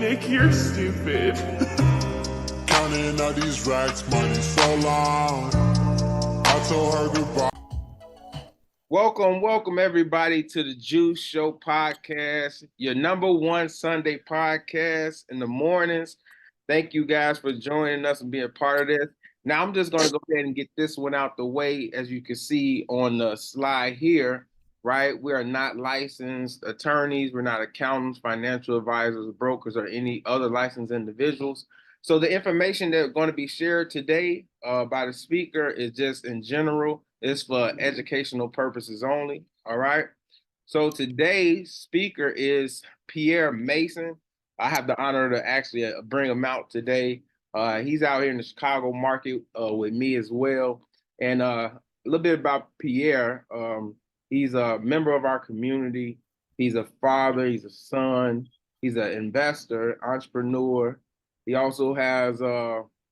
Nick, you're stupid. Counting all these racks, money so long. I told her goodbye. Welcome everybody to the Juice Show podcast, your number one Sunday podcast in the mornings. Thank you guys for joining us and being part of this. Now I'm just going to go ahead and get this one out the way. As you can see on the slide here, right? We are not licensed attorneys. We're not accountants, financial advisors, brokers, or any other licensed individuals. So the information that's going to be shared today by the speaker is just in general. It's for educational purposes only, all right? So today's speaker is Pierre Mason. I have the honor to actually bring him out today. He's out here in the Chicago market with me as well. And a little bit about Pierre. He's a member of our community. He's a father, he's a son, he's an investor, entrepreneur. He also has,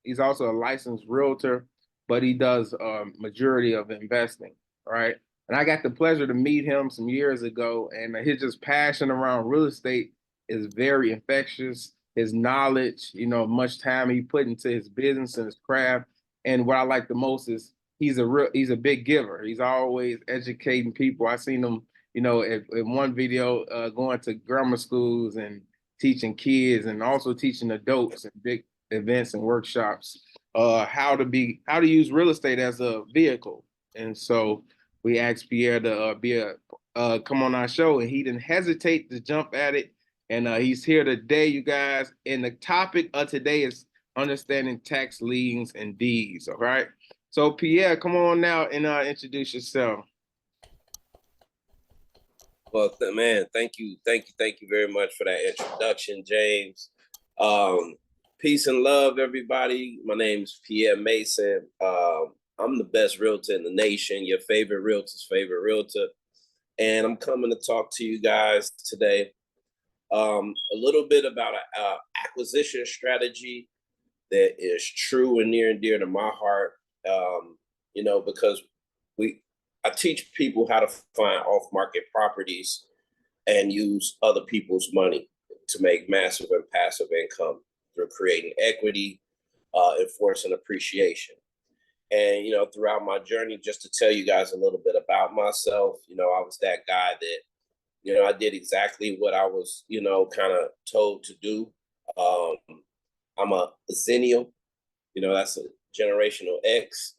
he's also a licensed realtor, but he does majority of investing, right? And I got the pleasure to meet him some years ago, and his just passion around real estate is very infectious. His knowledge, much time he put into his business and his craft. And what I like the most is he's a big giver. He's always educating people. I seen him, in one video going to grammar schools and teaching kids and also teaching adults in big events and workshops how to use real estate as a vehicle. And so we asked Pierre to come on our show, and he didn't hesitate to jump at it. And he's here today, you guys. And the topic of today is understanding tax liens and deeds. All right. So Pierre, come on now and introduce yourself. Well, man, thank you very much for that introduction, James. Peace and love, everybody. My name is Pierre Mason. I'm the best realtor in the nation, your favorite realtor's favorite realtor. And I'm coming to talk to you guys today a little bit about an acquisition strategy that is true and near and dear to my heart, because I teach people how to find off-market properties and use other people's money to make massive and passive income through creating equity, enforcing appreciation. And, throughout my journey, just to tell you guys a little bit about myself, I was that guy that, I did exactly what I was, kind of told to do. I'm a Zennial, that's a generational X,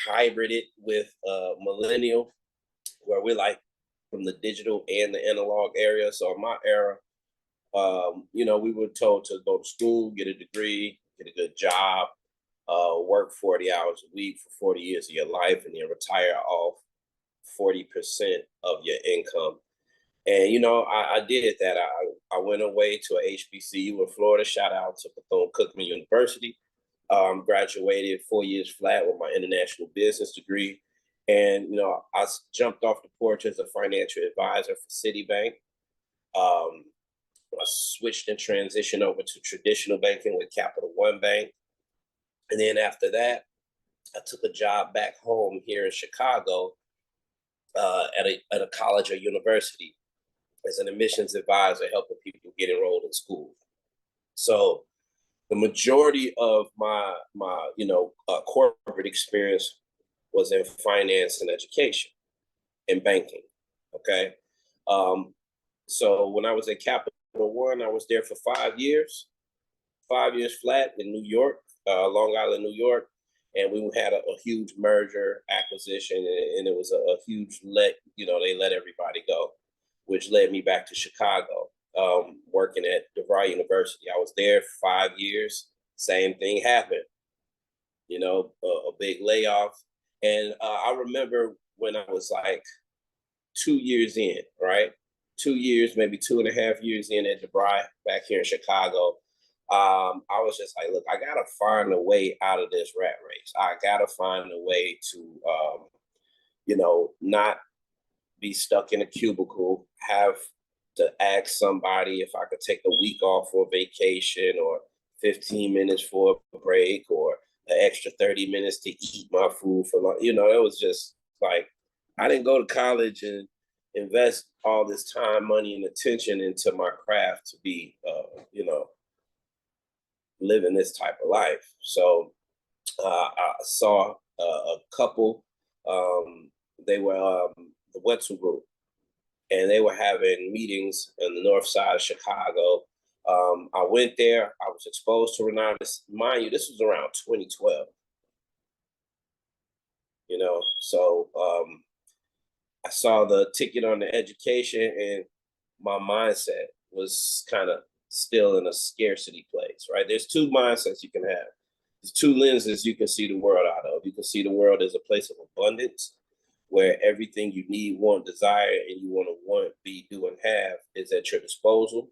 hybrided with millennial, where we're like from the digital and the analog area. So in my era, we were told to go to school, get a degree, get a good job, work 40 hours a week for 40 years of your life, and then retire off 40% of your income. And, I did that. I went away to a HBCU in Florida. Shout out to Bethune-Cookman University. Graduated 4 years flat with my international business degree. And, I jumped off the porch as a financial advisor for Citibank. I switched and transitioned over to traditional banking with Capital One Bank. And then after that, I took a job back home here in Chicago at a college or university as an admissions advisor, helping people get enrolled in school. So the majority of my corporate experience was in finance and education and banking. Okay. So when I was at Capital One, I was there for 5 years flat in New York, Long Island, New York. And we had a huge merger acquisition, and it was a huge they let everybody go, which led me back to Chicago, working at DeVry University. I was there for 5 years. Same thing happened, a big layoff. And I remember when I was like 2 years in, right? 2 years, maybe 2.5 years in at DeVry back here in Chicago. I was just like, look, I got to find a way out of this rat race. I got to find a way to, not be stuck in a cubicle, have to ask somebody if I could take a week off for a vacation or 15 minutes for a break or an extra 30 minutes to eat my food for lunch. It was just like, I didn't go to college and invest all this time, money, and attention into my craft to be, living this type of life. So I saw a couple. They were the Wetzel Group, and they were having meetings in the north side of Chicago. I went there. I was exposed to Renata. Mind you, this was around 2012. So I saw the ticket on the education, and my mindset was kind of still in a scarcity place, right? There's two mindsets you can have. There's two lenses you can see the world out of. You can see the world as a place of abundance, where everything you need, want, desire, and you want to want, be, do, and have is at your disposal,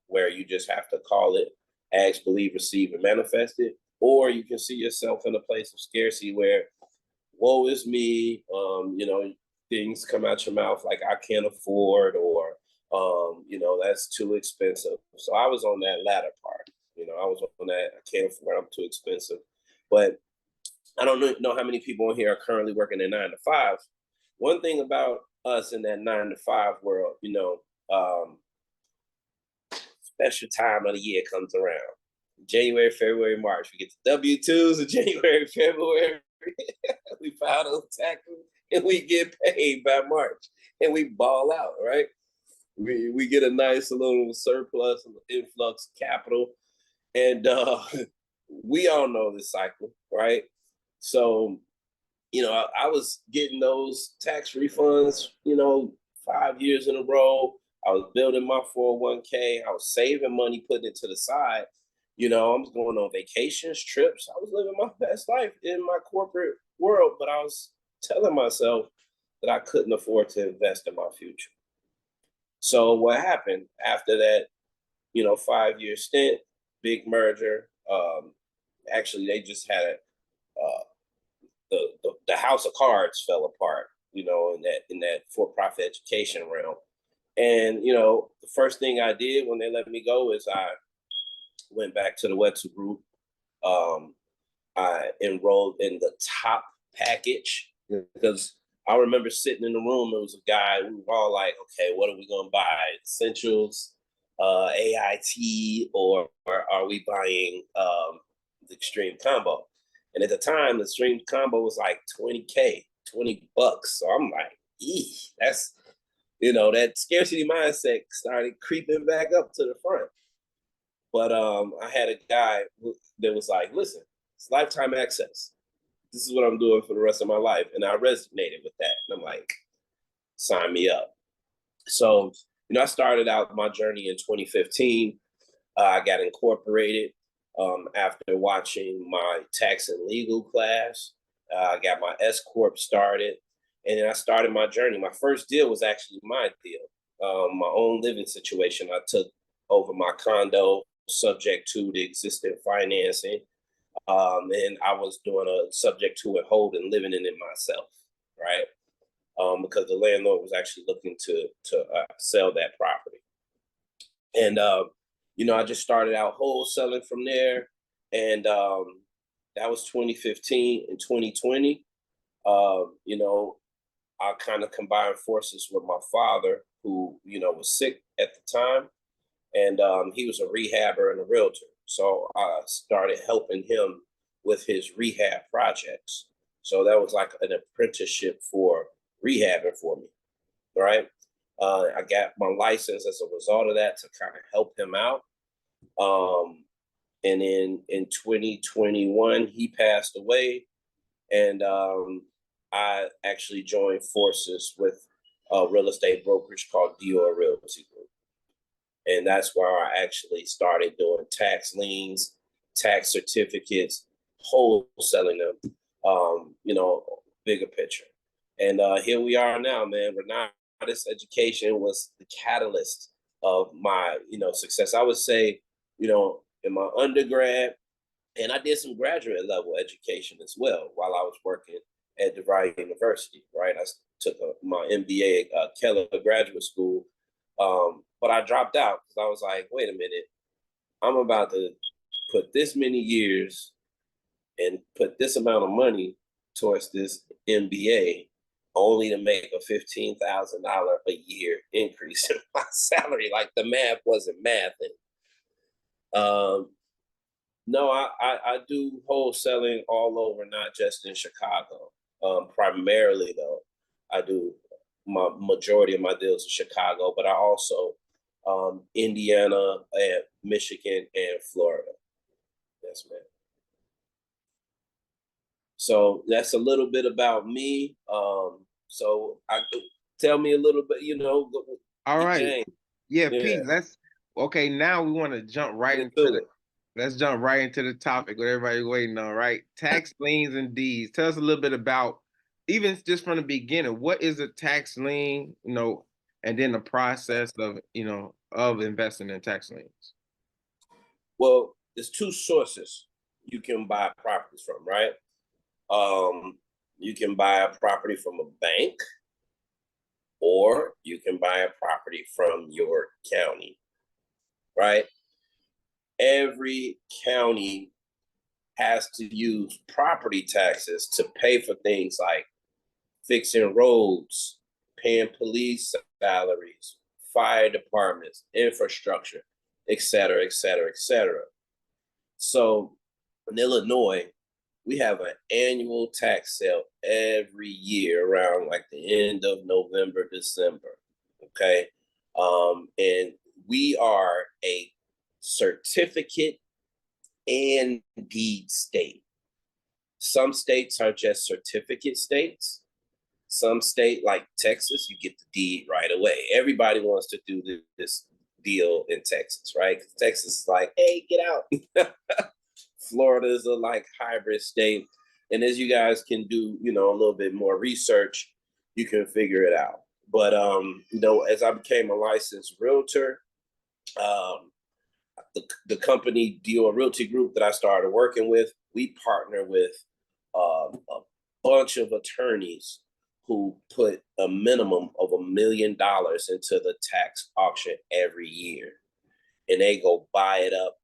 where you just have to call it, ask, believe, receive, and manifest it. Or you can see yourself in a place of scarcity where, woe is me, things come out your mouth like I can't afford, or that's too expensive. So I was on that latter part. I was on that I can't afford, I'm too expensive. But I don't know how many people in here are currently working in 9 to 5. One thing about us in that 9 to 5 world, special time of the year comes around. January, February, March. We get the W-2s in January, February. We file those taxes and we get paid by March, and we ball out, right? We get a nice little surplus, influx capital, and we all know this cycle, right? So, I was getting those tax refunds, 5 years in a row. I was building my 401k. I was saving money, putting it to the side. I was going on vacations, trips. I was living my best life in my corporate world, but I was telling myself that I couldn't afford to invest in my future. So what happened after that, 5-year stint, big merger. Actually, they just had the house of cards fell apart, in that for-profit education realm. And, the first thing I did when they let me go is I went back to the Wetzel Group. I enrolled in the top package because I remember sitting in the room. There was a guy. We were all like, "Okay, what are we gonna buy? Essentials, AIT, or are we buying the Extreme Combo?" And at the time, the Extreme Combo was like $20K, $20. So I'm like, that's that scarcity mindset started creeping back up to the front. But I had a guy that was like, "Listen, it's lifetime access. This is what I'm doing for the rest of my life." And I resonated with that. And I'm like, sign me up. So, I started out my journey in 2015. I got incorporated after watching my tax and legal class. I got my S Corp started. And then I started my journey. My first deal was actually my deal, my own living situation. I took over my condo subject to the existing financing. And I was doing a subject to it hold and living in it myself, right? Because the landlord was actually looking to sell that property. And, I just started out wholesaling from there. And that was 2015 and 2020. I kind of combined forces with my father, who, was sick at the time. And he was a rehabber and a realtor. So I started helping him with his rehab projects. So that was like an apprenticeship for rehabbing for me, right? I got my license as a result of that to kind of help him out. And then in 2021, he passed away. And I actually joined forces with a real estate brokerage called Dior Realty Group. And that's where I actually started doing tax liens, tax certificates, wholesaling them, bigger picture. And here we are now, man. Renata's education was the catalyst of my, success. I would say, in my undergrad, and I did some graduate level education as well while I was working at DeVry University, right? I took my MBA at Keller Graduate School. But I dropped out because I was like, wait a minute, I'm about to put this many years and put this amount of money towards this MBA. only to make a $15,000 a year increase in my salary. Like the math wasn't mathing. No, I do wholesaling all over, not just in Chicago. Primarily, though, I do my majority of my deals in Chicago, but I also Indiana and Michigan and Florida. Yes, ma'am. So that's a little bit about me. So I tell me a little bit, All right. James. Yeah, Yeah. Pete, okay, now we want to jump right into let's jump right into the topic what everybody's waiting on, right? Tax liens and deeds. Tell us a little bit about, even just from the beginning, what is a tax lien, and then the process of, of investing in tax liens. Well, there's two sources you can buy properties from, right? You can buy a property from a bank, or you can buy a property from your county, right? Every county has to use property taxes to pay for things like fixing roads, paying police salaries, fire departments, infrastructure, et cetera, et cetera, et cetera. So in Illinois, we have an annual tax sale every year around like the end of November, December. Okay. And we are a certificate and deed state. Some states are just certificate states. Some state like Texas, you get the deed right away. Everybody wants to do this deal in Texas, right? Texas is like, hey, get out. Florida is a like hybrid state. And as you guys can do, a little bit more research, you can figure it out. But, as I became a licensed realtor, the company Deal Realty Group that I started working with, we partner with a bunch of attorneys who put a minimum of $1 million into the tax auction every year. And they go buy it up.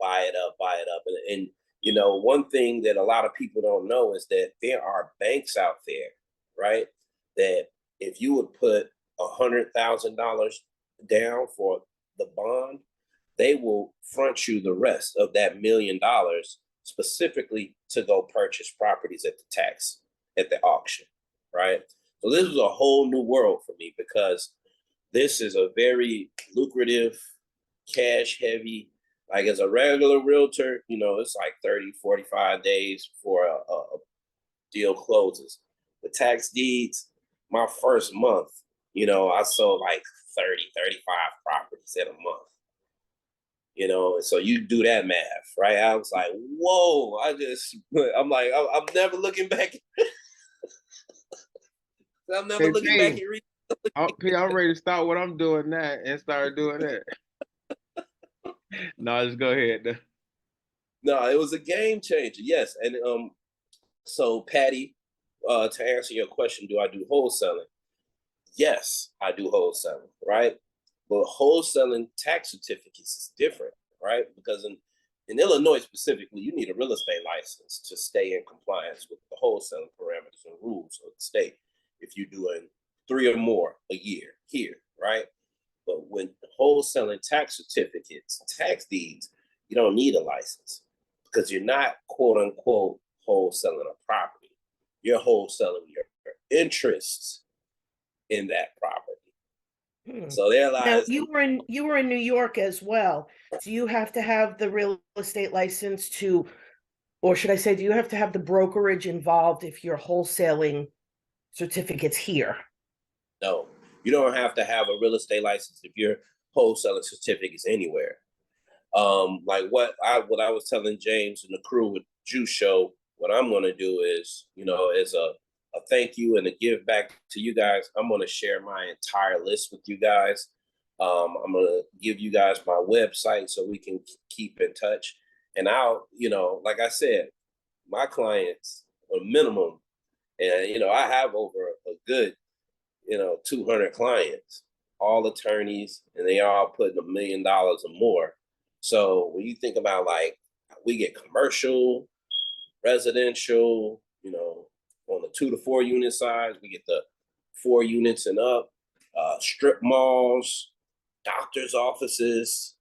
And one thing that a lot of people don't know is that there are banks out there, right? That if you would put $100,000 down for the bond, they will front you the rest of that $1 million specifically to go purchase properties at the auction, right? So this was a whole new world for me because this is a very lucrative, cash heavy, like as a regular realtor, it's like 30, 45 days before a deal closes. The tax deeds, my first month, I sold like 30, 35 properties in a month. So you do that math, right? I was like, whoa, I'm like, I'm never looking back. I'm never looking back at I'm ready to start what I'm doing now and start doing that. No, just go ahead. No, it was a game changer. Yes. And so Patty, to answer your question, do I do wholesaling? Yes, I do wholesaling, right? But wholesaling tax certificates is different, right? Because in Illinois specifically, you need a real estate license to stay in compliance with the wholesaling parameters and rules of the state. If you're doing 3 or more a year here, right? But when wholesaling tax certificates, tax deeds, you don't need a license because you're not quote unquote wholesaling a property. You're wholesaling your interests in that property. So there lies. Now you were in New York as well. Do you have to have the real estate license or should I say, do you have to have the brokerage involved if you're wholesaling certificates here? No, you don't have to have a real estate license if you're wholesaling certificates anywhere. Like what I was telling James and the crew with Juice Show, what I'm going to do is, as a thank you and a give back to you guys, I'm going to share my entire list with you guys. I'm going to give you guys my website so we can keep in touch. And I'll, like I said, my clients are minimum. And, I have over a good, 200 clients, all attorneys, and they all putting $1 million or more. So when you think about like, we get commercial, residential, on the 2 to 4 unit size, we get the 4 units and up, strip malls, doctor's offices.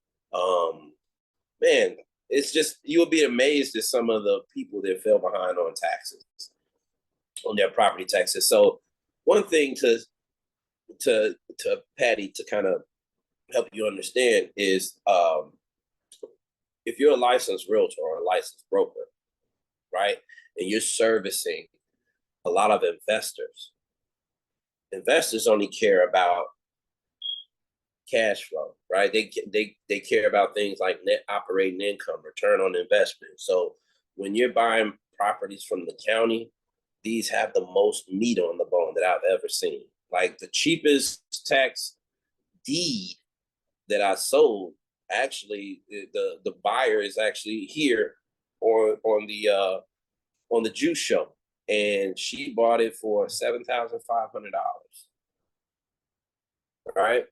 Man, it's just, you'll be amazed at some of the people that fell behind on taxes, on their property taxes. So one thing to Patty, to kind of help you understand is, if you're a licensed realtor or a licensed broker, right, and you're servicing a lot of investors only care about cash flow, right? They care about things like net operating income, return on investment. So when you're buying properties from the county, these have the most meat on the bone that I've ever seen. Like the cheapest tax deed that I sold, actually, the buyer is actually here on the Juice Show, and she bought it for $7,500. Right.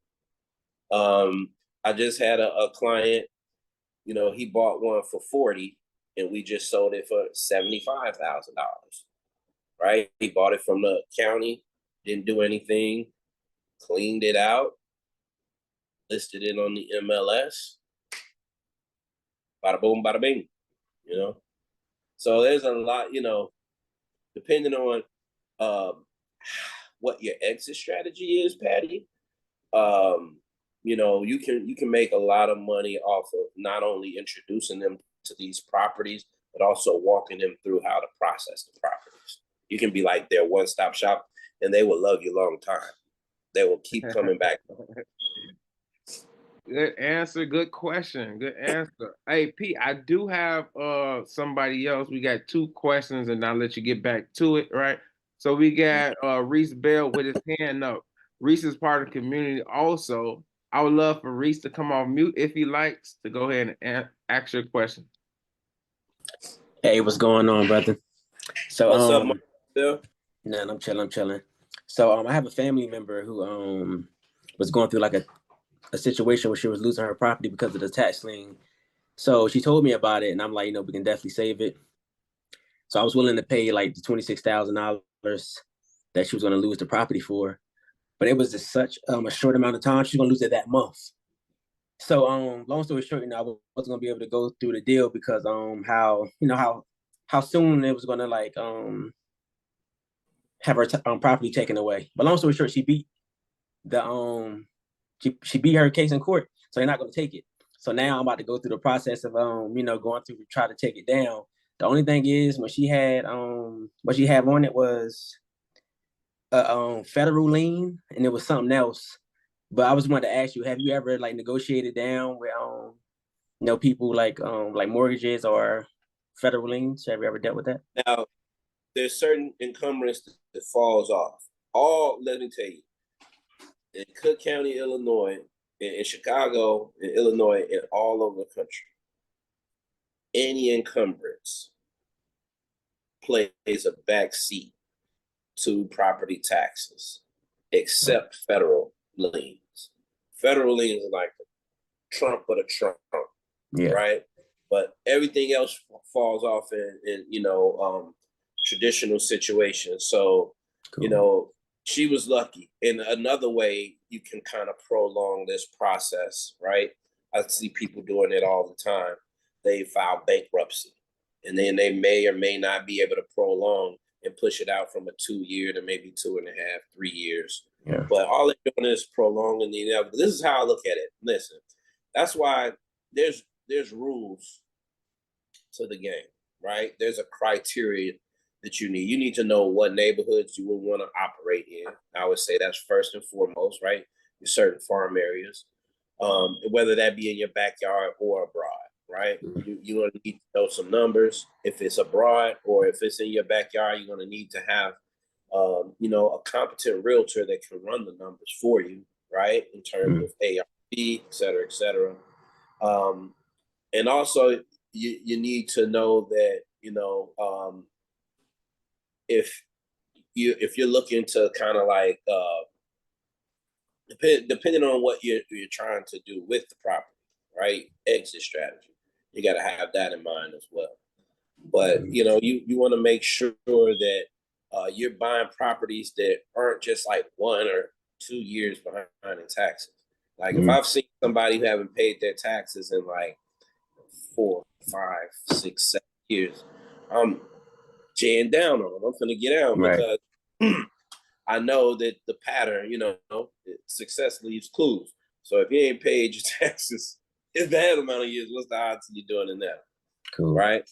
I just had a client, he bought one for 40, and we just sold it for $75,000. Right. He bought it from the county, didn't do anything, cleaned it out, listed it on the MLS. Bada boom, bada bing, So there's a lot, depending on what your exit strategy is, Patty. You can make a lot of money off of not only introducing them to these properties, but also walking them through how to process the properties. You can be like their one-stop shop, and they will love you a long time. They will keep coming back. Good answer. Good question. Good answer. Hey, Pete, I do have somebody else. We got 2 questions, and I'll let you get back to it, right? So we got Reese Bell with his hand up. Reese is part of the community also. I would love for Reese to come off mute if he likes, to go ahead and ask your question. Hey, what's going on, brother? So what's up, Bill? Nah, I'm chilling. So I have a family member who was going through like a situation where she was losing her property because of the tax lien. So she told me about it, and I'm like, we can definitely save it. So I was willing to pay like the $26,000 that she was going to lose the property for, but it was just such a short amount of time. She's going to lose it that month. So long story short, I wasn't going to be able to go through the deal because how soon it was going to like have her property taken away. But long story short, she beat the she beat her case in court, so they're not going to take it. So now I'm about to go through the process of going through to try to take it down. The only thing is, what she had on it was a federal lien, and it was something else. But I was wanting to ask you, have you ever like negotiated down with people like mortgages or federal liens? Have you ever dealt with that? Now, there's certain encumbrance that falls off. Let me tell you, in Cook County, Illinois, in Chicago, in Illinois, and all over the country, any encumbrance plays a backseat to property taxes, except federal liens. Federal liens are like the Trump of the Trump, right? But everything else falls off in traditional situations. So, cool. She was lucky. In another way, you can kind of prolong this process, right? I see people doing it all the time. They file bankruptcy, and then they may or may not be able to prolong and push it out from a 2-year to maybe 2.5, 3 years. Yeah. But all they're doing is prolonging the inevitable. This is how I look at it. Listen, that's why there's rules to the game, right? There's a criteria that you need. You need to know what neighborhoods you will want to operate in. I would say that's first and foremost, right? In certain farm areas, whether that be in your backyard or abroad, right? You're going to need to know some numbers. If it's abroad or if it's in your backyard, you're going to need to have, a competent realtor that can run the numbers for you, right? In terms of ARP, et cetera, et cetera. And also, you need to know that, if you're looking to kind of like depending on what you're trying to do with the property, right? Exit strategy, you got to have that in mind as well. But you want to make sure that you're buying properties that aren't just like 1 or 2 years behind in taxes. Like if I've seen somebody who haven't paid their taxes in like 4, 5, 6, 7 years, I'm jaying down on them. I'm finna get out because I know that the pattern, success leaves clues. So if you ain't paid your taxes in that amount of years, what's the odds of you doing it now? Cool. Right?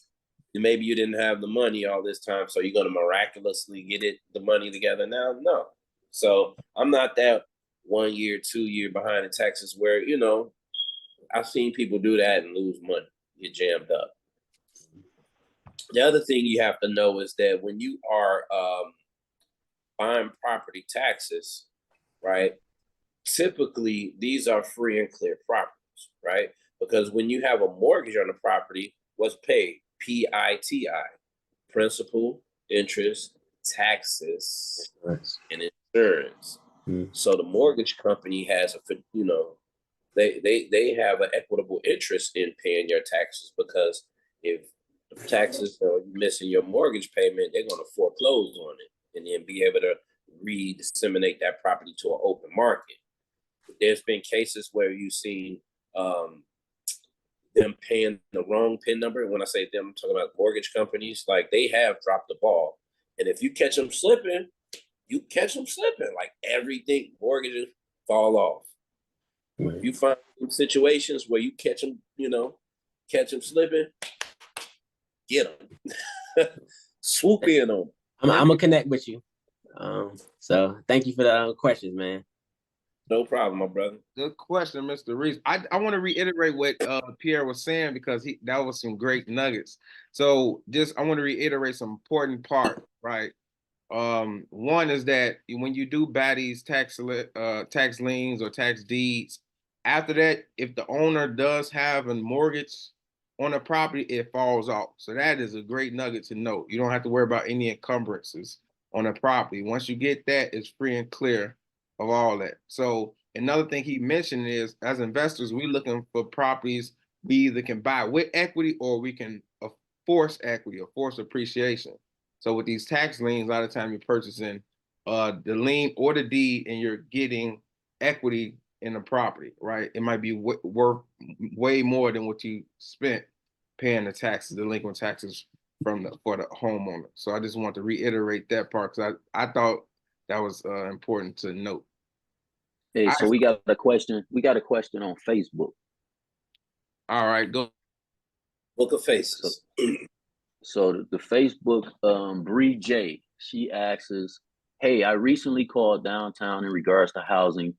And maybe you didn't have the money all this time, so you're gonna miraculously get the money together now? No. So I'm not that 1 year, 2 year behind in taxes where, I've seen people do that and lose money, get jammed up. The other thing you have to know is that when you are buying property taxes, right? Typically, these are free and clear properties, right? Because when you have a mortgage on the property, what's paid? PITI, principal, interest, taxes, and insurance. So the mortgage company has they have an equitable interest in paying your taxes, because if the taxes are missing your mortgage payment, they're going to foreclose on it and then be able to re-disseminate that property to an open market. There's been cases where you've seen them paying the wrong PIN number. When I say them, I'm talking about mortgage companies. Like, they have dropped the ball. And if you catch them slipping, like everything, mortgages fall off. If you find some situations where you catch them slipping, get them. Swoop in on them. I'm gonna connect with you. So thank you for the questions, man. No problem, my brother. Good question, Mr. Reese. I want to reiterate what Pierre was saying, because that was some great nuggets. So I want to reiterate some important part, right? One is that when you do buy these tax liens or tax deeds, after that, if the owner does have a mortgage on a property, it falls off. So that is a great nugget to note. You don't have to worry about any encumbrances on a property. Once you get that, it's free and clear of all that. So another thing he mentioned is, as investors, we're looking for properties we either can buy with equity or we can force equity or force appreciation. So with these tax liens, a lot of time you're purchasing the lien or the deed, and you're getting equity in the property, right? It might be worth way more than what you spent paying the taxes, delinquent taxes for the homeowner. So I just want to reiterate that part, because I thought that was important to note. Hey, so we got a question. We got a question on Facebook. All right, go. Book of Faces. So the Facebook, Bree J, she asks, hey, I recently called downtown in regards to housing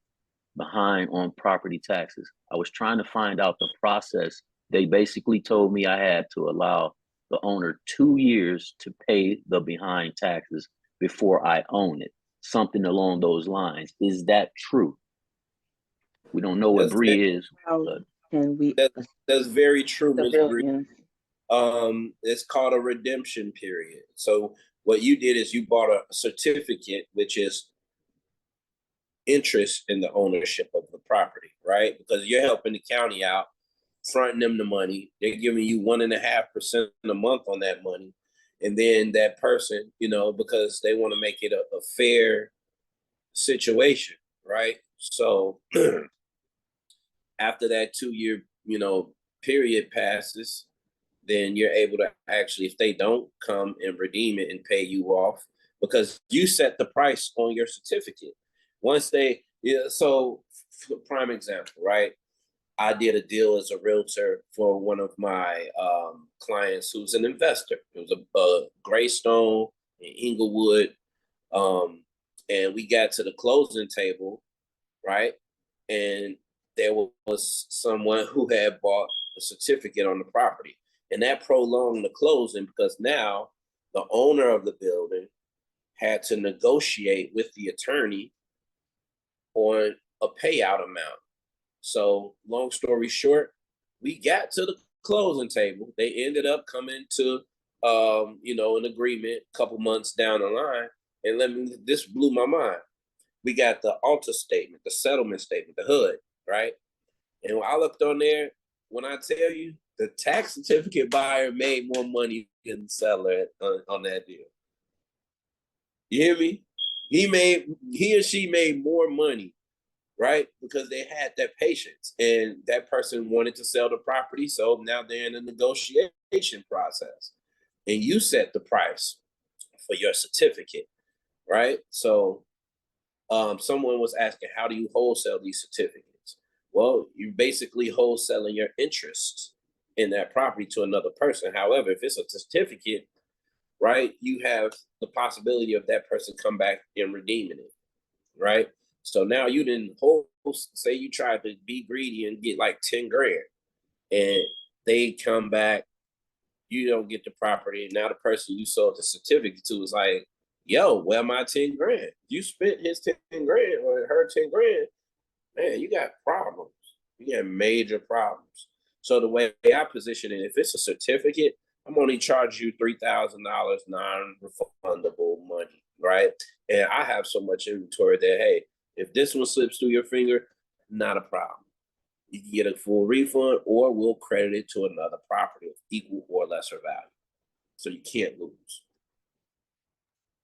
behind on property taxes. I was trying to find out the process. They basically told me I had to allow the owner 2 years to pay the behind taxes before I own it. Something along those lines. Is that true? We don't know what Bree is. That's very true, Ms. Bree. It's called a redemption period. So what you did is you bought a certificate, which is interest in the ownership of the property, right? Because you're helping the county out, fronting them the money. They're giving you 1.5% a month on that money. And then that person, because they want to make it a fair situation, right? So after that 2 year, period passes, then you're able to actually, if they don't come and redeem it and pay you off, because you set the price on your certificate. Once so prime example, right? I did a deal as a realtor for one of my clients who's an investor. It was a Greystone in Inglewood. And we got to the closing table, right? And there was someone who had bought a certificate on the property. And that prolonged the closing, because now the owner of the building had to negotiate with the attorney on a payout amount. So long story short, we got to the closing table. They ended up coming to, an agreement a couple months down the line. And this blew my mind. We got the alter statement, the settlement statement, the HUD, right? And I looked on there, when I tell you, the tax certificate buyer made more money than the seller on that deal. You hear me? He or she made more money, right? Because they had that patience, and that person wanted to sell the property. So now they're in a negotiation process, and you set the price for your certificate, right? So someone was asking, how do you wholesale these certificates? Well, you're basically wholesaling your interest in that property to another person. However, if it's a certificate, right, you have the possibility of that person come back and redeeming it, right? So now you didn't say you tried to be greedy and get like 10 grand, and they come back, you don't get the property. And now the person you sold the certificate to is like, yo, where my 10 grand? You spent his 10 grand or her 10 grand, man, you got problems. You got major problems. So the way I position it, if it's a certificate, I'm only charge you $3,000 non-refundable money, right? And I have so much inventory that, hey, if this one slips through your finger, not a problem. You can get a full refund, or we'll credit it to another property of equal or lesser value. So you can't lose.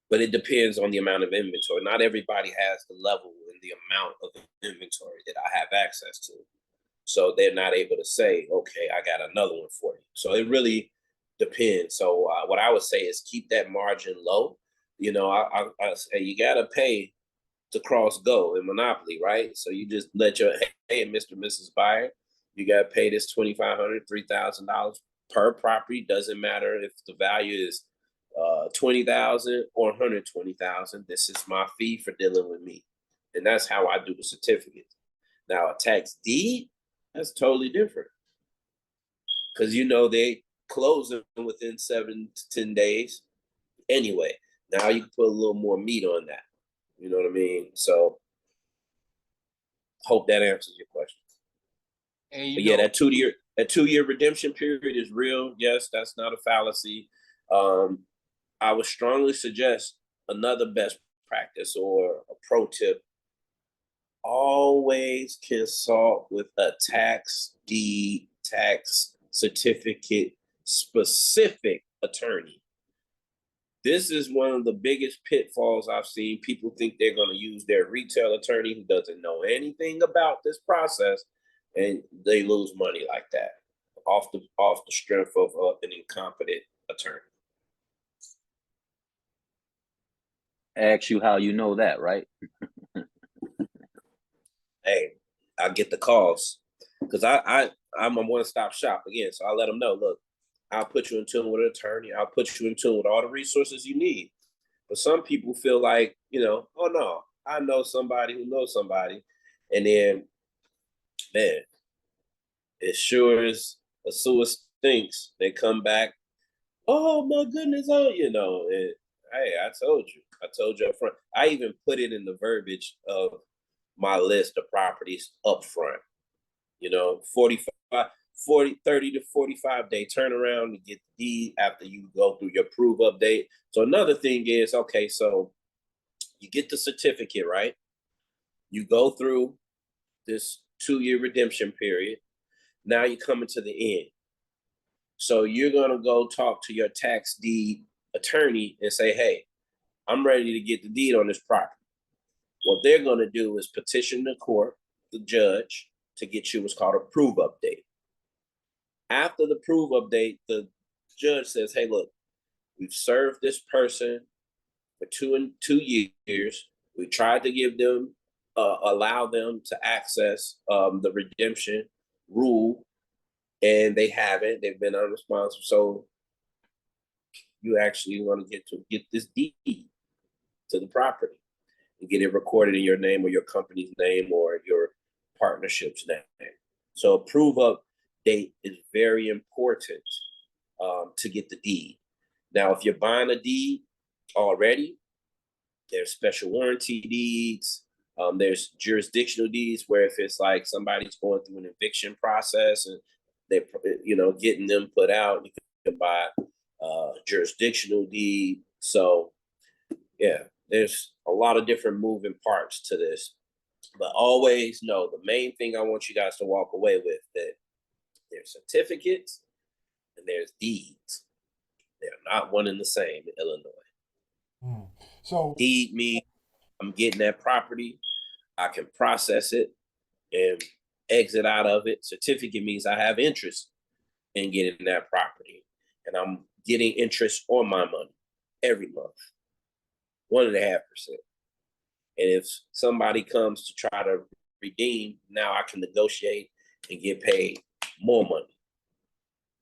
But it depends on the amount of inventory. Not everybody has the level and the amount of inventory that I have access to. So they're not able to say, okay, I got another one for you. So it really depends. So what I would say is keep that margin low. You know, I say you got to pay to cross go in Monopoly, right? So you just let your, hey, Mr. and Mrs. Buyer, you got to pay this $2,500, $3,000 per property. Doesn't matter if the value is 20,000 or 120,000. This is my fee for dealing with me, and that's how I do the certificate. Now a tax deed, that's totally different, because you know they close them within 7 to 10 days. Anyway, now you can put a little more meat on that. You know what I mean? So hope that answers your question. And But yeah, that 2-year redemption period is real. Yes, that's not a fallacy. I would strongly suggest another best practice or a pro tip. Always consult with a tax deed, tax certificate specific attorney. This is one of the biggest pitfalls I've seen. People think they're going to use their retail attorney who doesn't know anything about this process, and they lose money like that off the strength of an incompetent attorney. Ask you how you know that, right? Hey, I get the calls because I'm a one-stop shop again. So I let them know, look, I'll put you in tune with an attorney. I'll put you in tune with all the resources you need. But some people feel like, you know, oh no, I know somebody who knows somebody. And then, man, as sure as a sewer stinks, they come back, oh my goodness, oh, you know, and hey, I told you up front. I even put it in the verbiage of my list of properties up front. You know, 30 to 45 day turnaround to get the deed after you go through your proof update. So another thing is, okay, so you get the certificate, right? You go through this 2-year redemption period. Now you're coming to the end. So you're going to go talk to your tax deed attorney and say, hey, I'm ready to get the deed on this property. What they're going to do is petition the court, the judge, to get you what's called a proof update. After the proof update, the judge says, hey, look, we've served this person for 2 years. We tried to give them, allow them to access the redemption rule, and they haven't. They've been unresponsive. So you actually want to get this deed to the property and get it recorded in your name or your company's name or your partnership's name. So a proof update is very important to get the deed. Now, if you're buying a deed already, there's special warranty deeds. There's jurisdictional deeds where if it's like somebody's going through an eviction process and they're, you know, getting them put out, you can buy jurisdictional deed. So yeah, there's a lot of different moving parts to this, but always know the main thing I want you guys to walk away with, that there's certificates and there's deeds. They're not one and the same in Illinois. So Deed means I'm getting that property. I can process it and exit out of it. Certificate means I have interest in getting that property, and I'm getting interest on my money every month, 1.5%. And if somebody comes to try to redeem, now I can negotiate and get paid more money.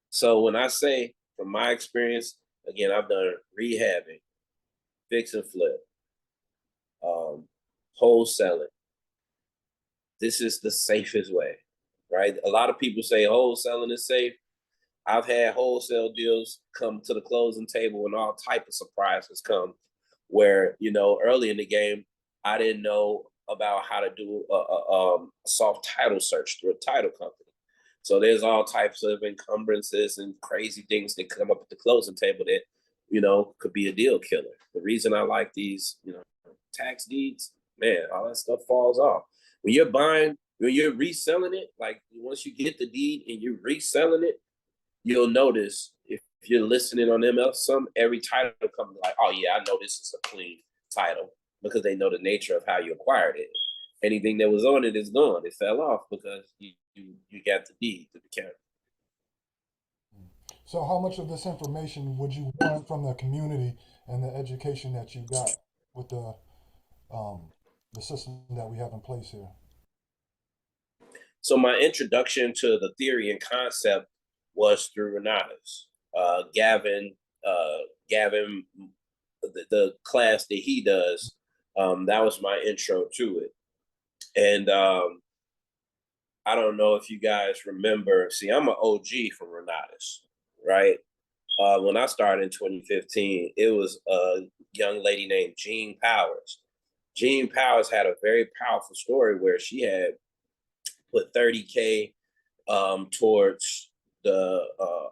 So when I say, from my experience, again, I've done rehabbing, fix and flip, wholesaling. This is the safest way, right? A lot of people say wholesaling is safe. I've had wholesale deals come to the closing table and all type of surprises come where, early in the game, I didn't know about how to do a soft title search through a title company. So there's all types of encumbrances and crazy things that come up at the closing table that, could be a deal killer. The reason I like these, tax deeds, man, all that stuff falls off. When you're reselling it, like once you get the deed and you're reselling it, you'll notice if you're listening on every title company like, oh yeah, I know this is a clean title, because they know the nature of how you acquired it. Anything that was on it is gone. It fell off because you got the deed to the county. so how much of this information would you want from the community and the education that you got with the system that we have in place here? So my introduction to the theory and concept was through Renatus. Gavin, the class that he does, that was my intro to it. And I don't know if you guys remember. See, I'm an OG from Renatus, right? When I started in 2015, it was a young lady named Jean Powers. Jean Powers had a very powerful story where she had put $30K towards the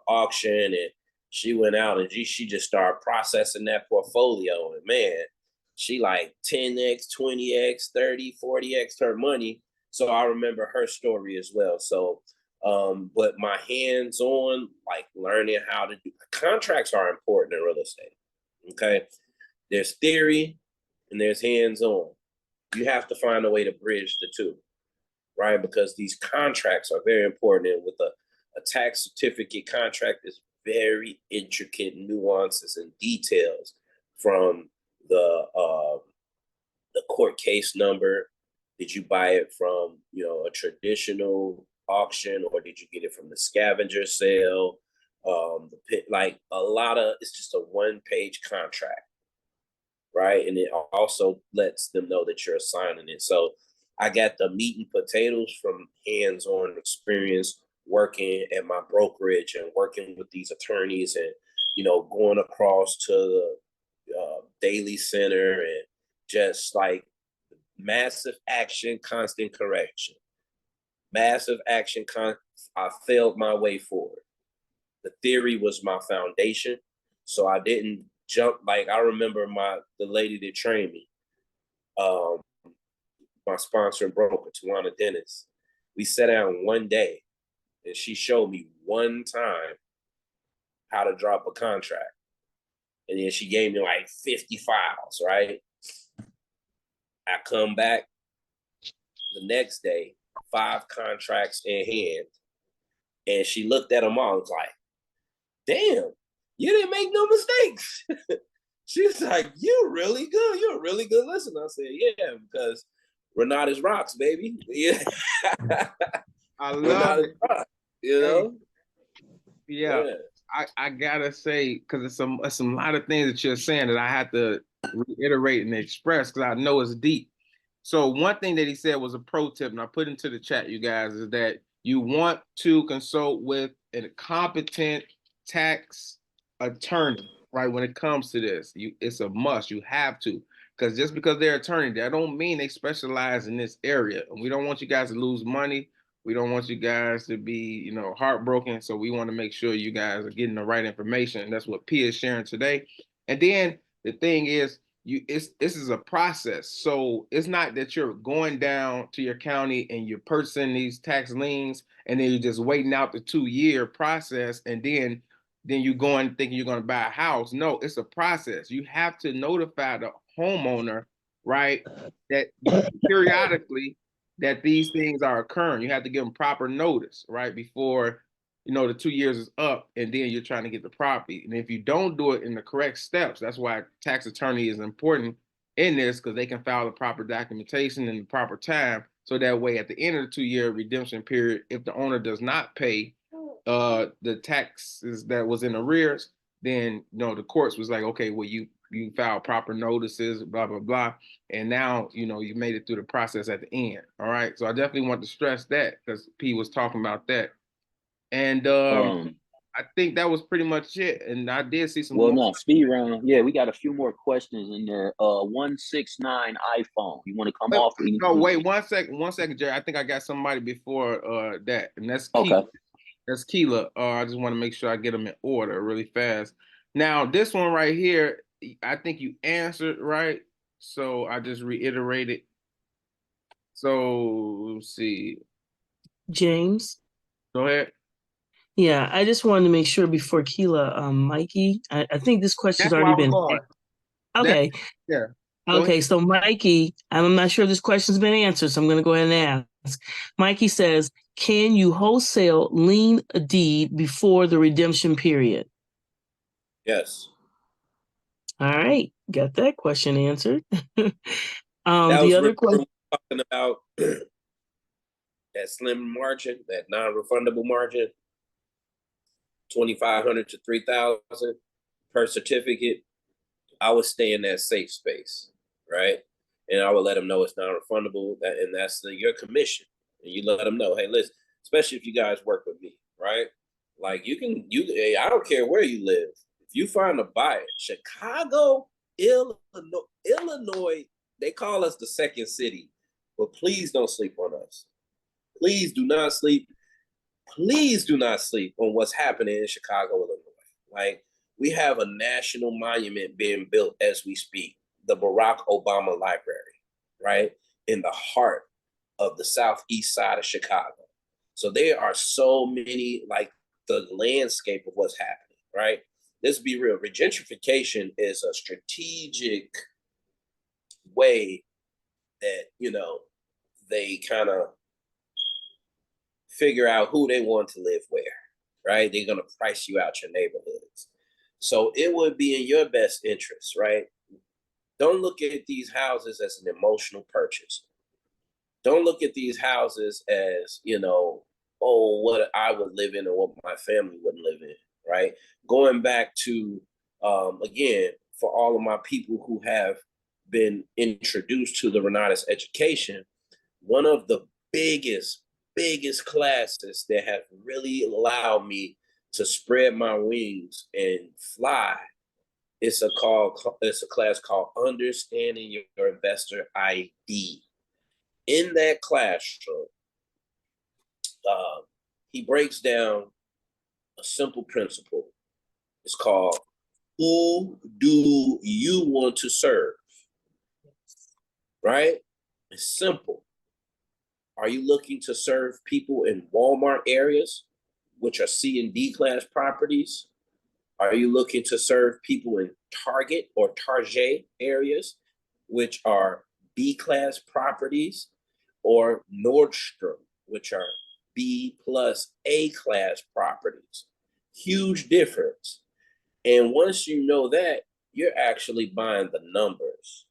auction, and she went out and she just started processing that portfolio, and man, she like 10x, 20x, 30, 40x her money. So I remember her story as well. So but my hands-on, like learning how to do contracts are important in real estate. Okay, there's theory and there's hands-on. You have to find a way to bridge the two, right? Because these contracts are very important. And with a tax certificate contract, is very intricate nuances and details, from the court case number. Did you buy it from a traditional auction, or did you get it from the scavenger sale? Like a lot of, it's just a one-page contract, right? And it also lets them know that you're signing it. So I got the meat and potatoes from hands-on experience working at my brokerage and working with these attorneys, and going across to the daily center, and just like massive action, constant correction. Massive action, I failed my way forward. The theory was my foundation, so I didn't jump. Like I remember the lady that trained me, my sponsor and broker, Tawana Dennis. We sat down one day, and she showed me one time how to drop a contract, and then she gave me like 50 files. Right, I come back the next day, 5 contracts in hand, and she looked at them all and was like, damn, you didn't make no mistakes. She's like, you're really good. You're a really good listener. I said, yeah, because Renatus rocks, baby. Yeah. I love it. Rocks, Yeah. I gotta say, because it's a lot of things that you're saying that I have to reiterate and express, because I know it's deep. So one thing that he said was a pro tip, and I put into the chat, you guys, is that you want to consult with a competent tax attorney, right? When it comes to this, it's a must. You have to, because just because they're attorney, that don't mean they specialize in this area. And we don't want you guys to lose money. We don't want you guys to be, heartbroken. So we want to make sure you guys are getting the right information. And that's what P is sharing today. And then the thing is, this is a process. So it's not that you're going down to your county and you're purchasing these tax liens and then you're just waiting out the 2-year process and then then you go and thinking you're going to buy a house. No, it's a process. You have to notify the homeowner, right, that periodically that these things are occurring. You have to give them proper notice, right, before the 2 years is up, and then you're trying to get the property. And if you don't do it in the correct steps, that's why tax attorney is important in this, because they can file the proper documentation in the proper time. So that way, at the end of the 2-year redemption period, if the owner does not pay the taxes that was in arrears, then the courts was like, okay, well, you filed proper notices, blah blah blah, and now you made it through the process at the end. All right, so I definitely want to stress that, because P was talking about that. And I think that was pretty much it. And I did see some Well, more. no, speed round. Yeah, we got a few more questions in there. 169 iPhone. You want to come off? No, wait 1 second, Jerry. I think I got somebody before that, and that's Keela. Okay. That's Keela. I just want to make sure I get them in order really fast. Now, this one right here, I think you answered right, so I just reiterated. So let's see. James. Go ahead. Yeah, I just wanted to make sure before Keela, Mikey, I think this question's That's why I already was been going. okay. Yeah. Okay, so Mikey, I'm not sure if this question's been answered, so I'm going to go ahead and ask. Mikey says, can you wholesale lien a deed before the redemption period? Yes. All right, got that question answered. That The was other question, talking about that slim margin, that non-refundable margin, 2,500 to 3,000 per certificate. I would stay in that safe space, right? And I would let them know it's non-refundable, and that's your commission. And you let them know, hey, listen, especially if you guys work with me, right? Like I don't care where you live. If you find a buyer, Chicago, Illinois, they call us the second city, but please don't sleep on us. Please do not sleep. Please do not sleep on what's happening in Chicago, Illinois. Like, we have a national monument being built as we speak, the Barack Obama Library, right? In the heart of the southeast side of Chicago. So there are so many, like, the landscape of what's happening, right? Let's be real. Gentrification is a strategic way that, they kind of figure out who they want to live where, right? They're going to price you out your neighborhoods. So it would be in your best interest, right? Don't look at these houses as an emotional purchase. Don't look at these houses as, what I would live in or what my family would live in, right? Going back to, again, for all of my people who have been introduced to the Renatus education, one of the biggest classes that have really allowed me to spread my wings and fly, it's a class called Understanding Your Investor ID. In that classroom, he breaks down a simple principle. It's called, who do you want to serve? Right? It's simple. Are you looking to serve people in Walmart areas, which are C and D class properties? Are you looking to serve people in Target or Target areas, which are B class properties, or Nordstrom, which are B plus A class properties? Huge difference. And once you know that, you're actually buying the numbers.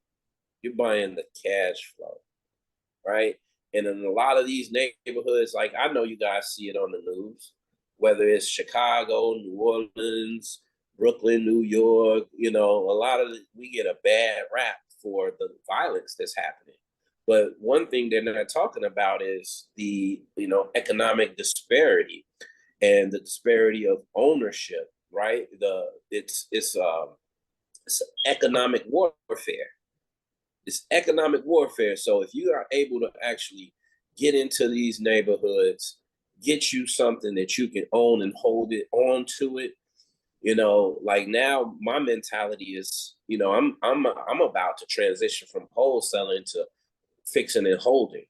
You're buying the cash flow, right? And in a lot of these neighborhoods, like, I know you guys see it on the news, whether it's Chicago, New Orleans, Brooklyn, New York, we get a bad rap for the violence that's happening. But one thing they're not talking about is the, economic disparity and the disparity of ownership, right? It's economic warfare. It's economic warfare. So if you are able to actually get into these neighborhoods, get you something that you can own and hold it on to it, like, now my mentality is, I'm about to transition from wholesaling to fixing and holding,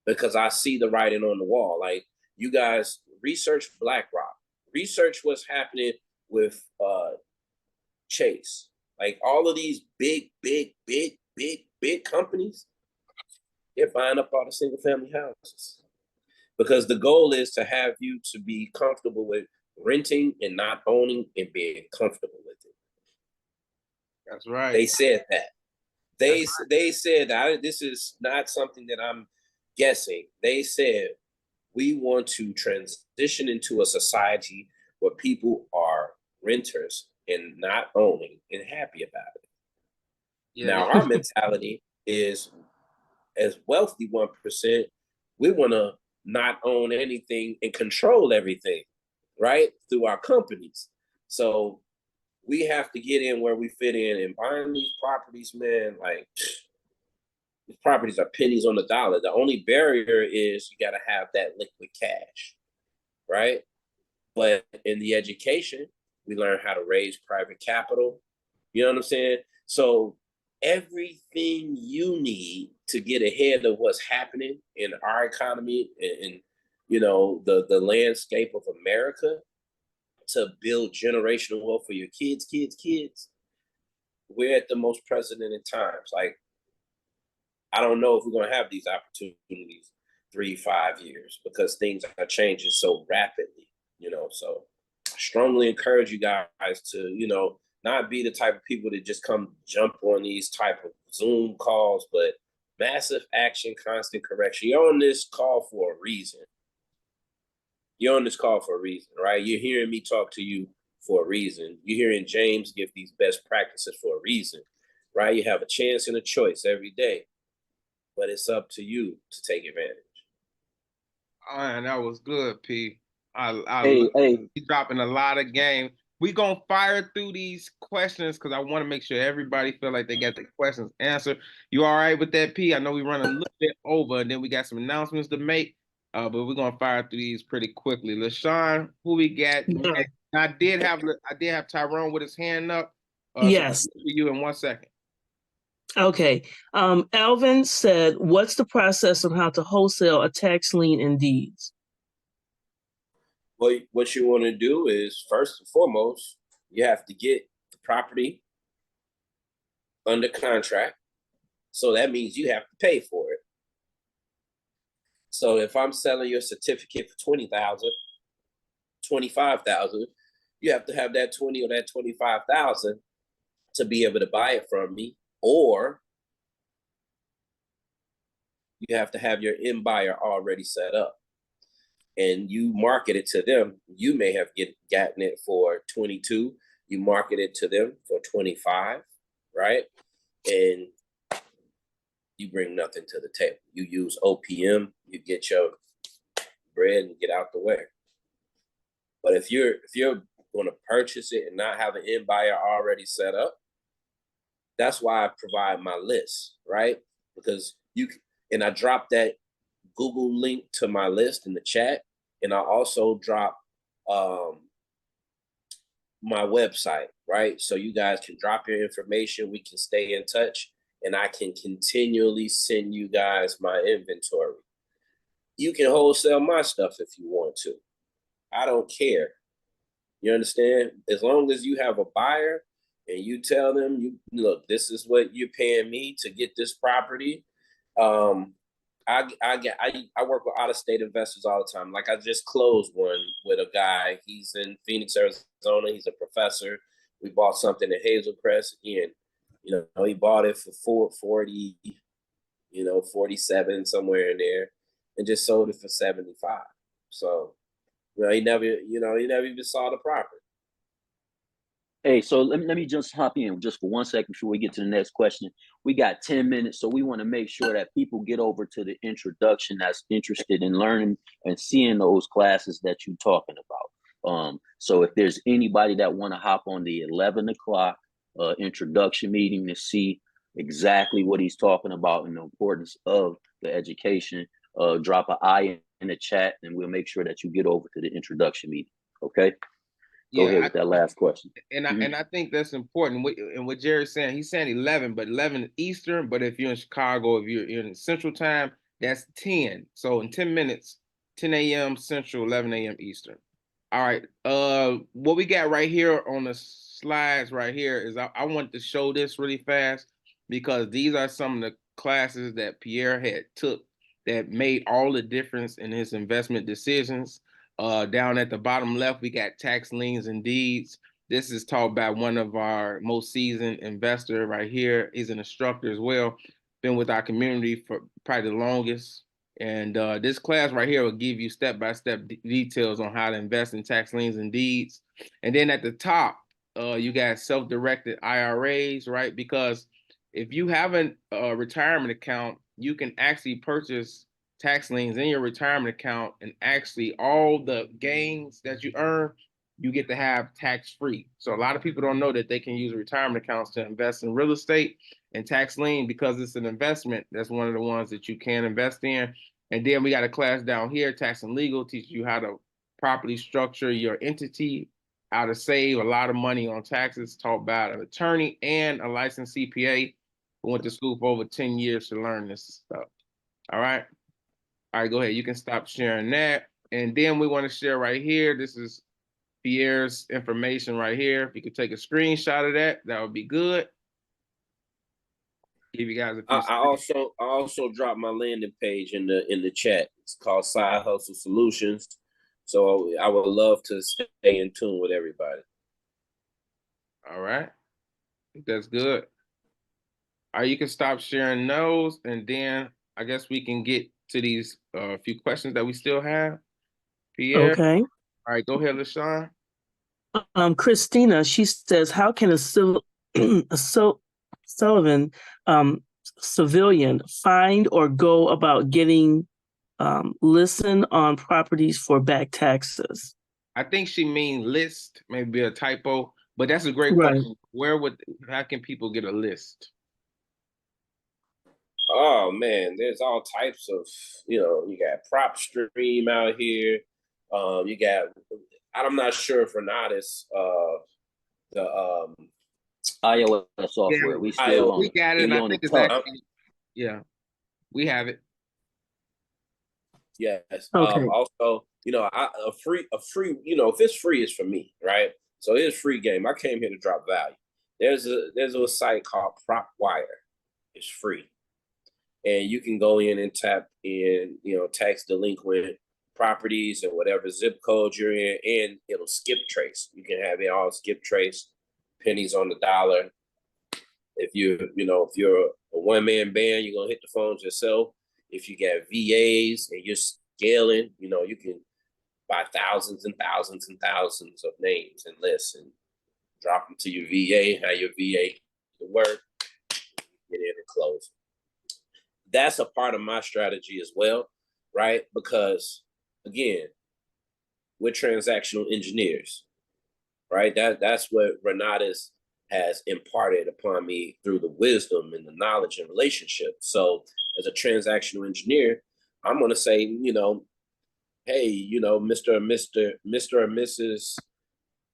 because I see the writing on the wall. Like, you guys research BlackRock, research what's happening with Chase. Like all of these big companies, they're buying up all the single family houses because the goal is to have you to be comfortable with renting and not owning and being comfortable with it. That's right. They said that. They said that. This is not something that I'm guessing. They said we want to transition into a society where people are renters and not owning and happy about it. Yeah, now, our mentality is as wealthy 1%, we want to not own anything and control everything, right? Through our companies. So we have to get in where we fit in and buying these properties, man, like these properties are pennies on the dollar. The only barrier is you got to have that liquid cash, right? But in the education, we learn how to raise private capital. You know what I'm saying? So everything you need to get ahead of what's happening in our economy and you know the landscape of America to build generational wealth for your kids, we're at the most precedented times. Like, I don't know if we're going to have these opportunities 3-5 years because things are changing so rapidly, you know. So I strongly encourage you guys to, you know, not be the type of people that just come jump on these type of Zoom calls, but massive action, constant correction. You're on this call for a reason. You're on this call for a reason, right? You're hearing me talk to you for a reason. You're hearing James give these best practices for a reason, right? You have a chance and a choice every day, but it's up to you to take advantage. Oh, and that was good, P. Hey, He's dropping a lot of game. We gonna fire through these questions because I want to make sure everybody feel like they got their questions answered. You all right with that, P? I know we run a little bit over, and then we got some announcements to make. But we're gonna fire through these pretty quickly. LaShawn, who we got? Yeah. I did have Tyrone with his hand up. Yes. So you in 1 second. Okay. Alvin said, what's the process on how to wholesale a tax lien in deeds? Well, what you want to do is, first and foremost, you have to get the property under contract. So that means you have to pay for it. So if I'm selling your certificate for $20,000, $25,000, you have to have that 20 or that 25,000 to be able to buy it from me, or you have to have your end buyer already set up and you market it to them. You may have gotten it for 22. You market it to them for 25, right? And you bring nothing to the table. You use OPM, you get your bread and get out the way. But if you're going to purchase it and not have an end buyer already set up, that's why I provide my list, right? Because I drop that Google link to my list in the chat, and I also drop my website, right? So you guys can drop your information, we can stay in touch, and I can continually send you guys my inventory. You can wholesale my stuff if you want to. I don't care. You understand? As long as you have a buyer and you tell them, you look, this is what you're paying me to get this property. I work with out-of-state investors all the time. Like, I just closed one with a guy. He's in Phoenix, Arizona. He's a professor. We bought something at Hazel Crest. Again, you know, he bought it for $440, 47, somewhere in there, and just sold it for 75. So, he never even saw the property. Hey, so let me just hop in just for 1 second before we get to the next question. We got 10 minutes, so we want to make sure that people get over to the introduction that's interested in learning and seeing those classes that you're talking about. So if there's anybody that want to hop on the 11 o'clock introduction meeting to see exactly what he's talking about and the importance of the education, drop an I in the chat, and we'll make sure that you get over to the introduction meeting. Okay? Go ahead with that last question. And I think that's important. And what Jerry's saying, he's saying 11, but 11 Eastern. But if you're in Chicago, if you're in Central Time, that's 10. So in 10 minutes, 10 a.m. Central, 11 a.m. Eastern. All right. What we got right here on the slides right here is I want to show this really fast because these are some of the classes that Pierre had took that made all the difference in his investment decisions. Down at the bottom left, we got tax liens and deeds. This is taught by one of our most seasoned investor right here. He's an instructor as well. Been with our community for probably the longest. And this class right here will give you step-by-step details on how to invest in tax liens and deeds. And then at the top, you got self-directed IRAs, right? Because if you have a retirement account, you can actually purchase tax liens in your retirement account, and actually all the gains that you earn, you get to have tax-free. So a lot of people don't know that they can use retirement accounts to invest in real estate, and tax lien, because it's an investment, that's one of the ones that you can invest in. And then we got a class down here, tax and legal, teaches you how to properly structure your entity, how to save a lot of money on taxes, taught by an attorney and a licensed CPA who went to school for over 10 years to learn this stuff. All right. All right, go ahead. You can stop sharing that. And then we want to share right here. This is Pierre's information right here. If you could take a screenshot of that, that would be good. Give you guys a few I also dropped my landing page in the chat. It's called Side Hustle Solutions. So I would love to stay in tune with everybody. All right. That's good. All right, you can stop sharing those, and then I guess we can get to these few questions that we still have. Pierre. Okay. All right, go ahead, LaShawn. Christina, she says, how can a civilian find or go about getting listen on properties for back taxes? I think she means list, maybe a typo, but that's a great Right. question. How can people get a list? Oh man, there's all types of, you got Prop Stream out here. You got, I'm not sure if Renatus, the iOS software. Yeah, we still on we got it. we And I on the think it's top. actually, yeah, we have it. Yes. Okay. Also, a free, if it's free, it's for me, right? So it's free game. I came here to drop value. There's a site called PropWire. It's free, and you can go in and tap in, tax delinquent properties and whatever zip code you're in, and it'll skip trace. You can have it all skip trace, pennies on the dollar. If you're a one-man band, you're gonna hit the phones yourself. If you got VAs and you're scaling, you can buy thousands and thousands and thousands of names and lists and drop them to your VA, have your VA to work, get in and close. That's a part of my strategy as well, right? Because again, we're transactional engineers, right? That's what Renatus has imparted upon me through the wisdom and the knowledge and relationship. So as a transactional engineer, I'm going to say, hey, Mr. or Mrs.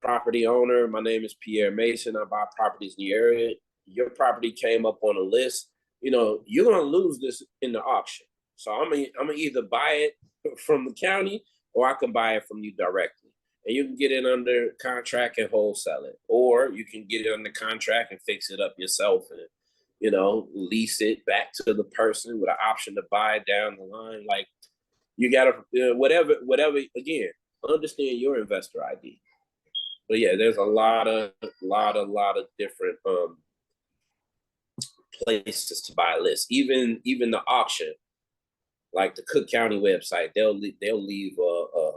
property owner, my name is Pierre Mason. I buy properties in the area. Your property came up on a list. You're going to lose this in the auction. So I'm gonna either buy it from the county, or I can buy it from you directly. And you can get it under contract and wholesale it, or you can get it under contract and fix it up yourself and, lease it back to the person with an option to buy it down the line. Like, you gotta, whatever, again, understand your investor ID. But yeah, there's a lot of different places to buy lists. Even the auction, like the Cook County website, they'll leave a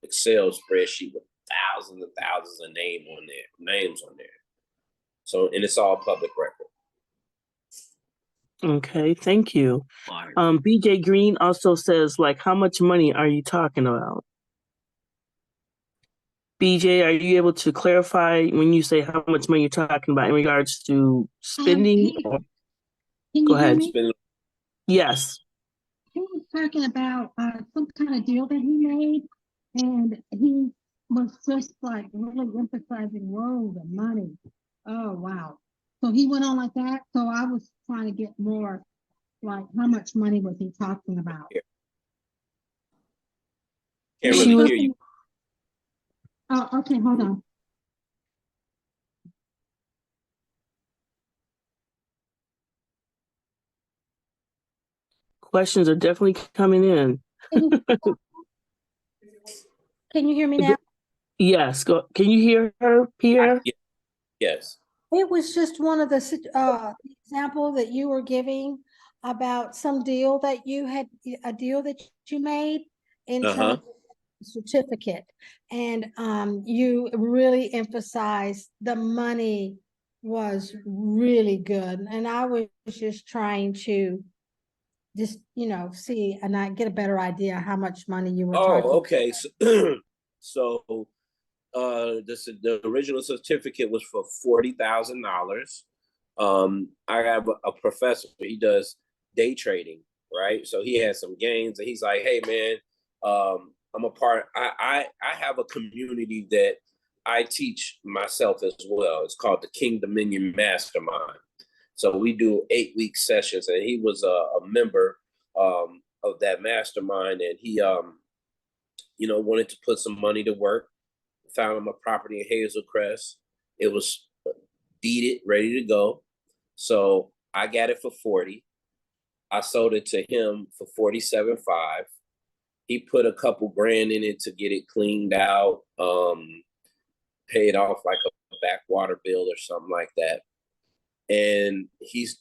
Excel spreadsheet with thousands and thousands of names on there. So, and it's all public record. Okay, thank you. BJ Green also says, how much money are you talking about? BJ, are you able to clarify when you say how much money you're talking about in regards to spending? Can Go you ahead. hear me? Yes. He was talking about some kind of deal that he made, and he was just really emphasizing, whoa, the money. Oh, wow. So he went on like that. So I was trying to get more, how much money was he talking about? Can't really hear you. Oh, okay, hold on. Questions are definitely coming in. Can you hear me now? Yes. Can you hear her, Pierre? Yes. It was just one of the example that you were giving about some deal that you had, a deal that you made in terms of certificate. And you really emphasized the money was really good. And I was just trying to just, see and I get a better idea how much money you were talking. Oh, okay. So the original certificate was for $40,000. I have a professor, he does day trading, right? So he has some gains and he's like, hey man, I have a community that I teach myself as well. It's called the King Dominion Mastermind. So we do 8-week sessions, and he was a member of that mastermind, and he wanted to put some money to work. Found him a property in Hazel Crest. It was deeded, ready to go. So I got it for 40. I sold it to him for 47.5. He put a couple grand in it to get it cleaned out, paid off like a backwater bill or something like that. And he's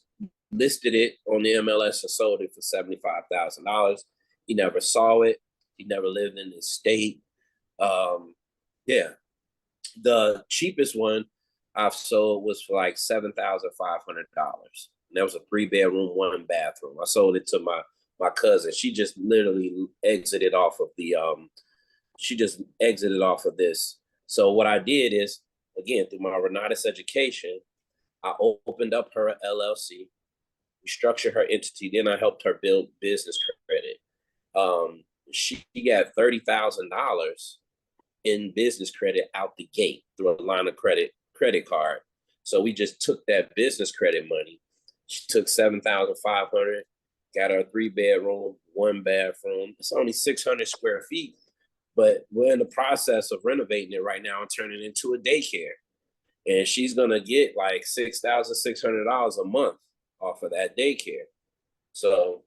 listed it on the MLS and sold it for $75,000. He never saw it. He never lived in the state. Yeah. The cheapest one I've sold was for like $7,500. And that was a 3-bedroom, 1-bathroom. I sold it to my cousin. She just literally exited off of this. So what I did is, again, through my Renatus education, I opened up her LLC, restructured her entity, then I helped her build business credit. She got $30,000 in business credit out the gate through a line of credit card. So we just took that business credit money. She took $7,500, got her 3-bedroom, 1-bathroom. It's only 600 square feet, but we're in the process of renovating it right now and turning it into a daycare. And she's gonna get like $6,600 a month off of that daycare. So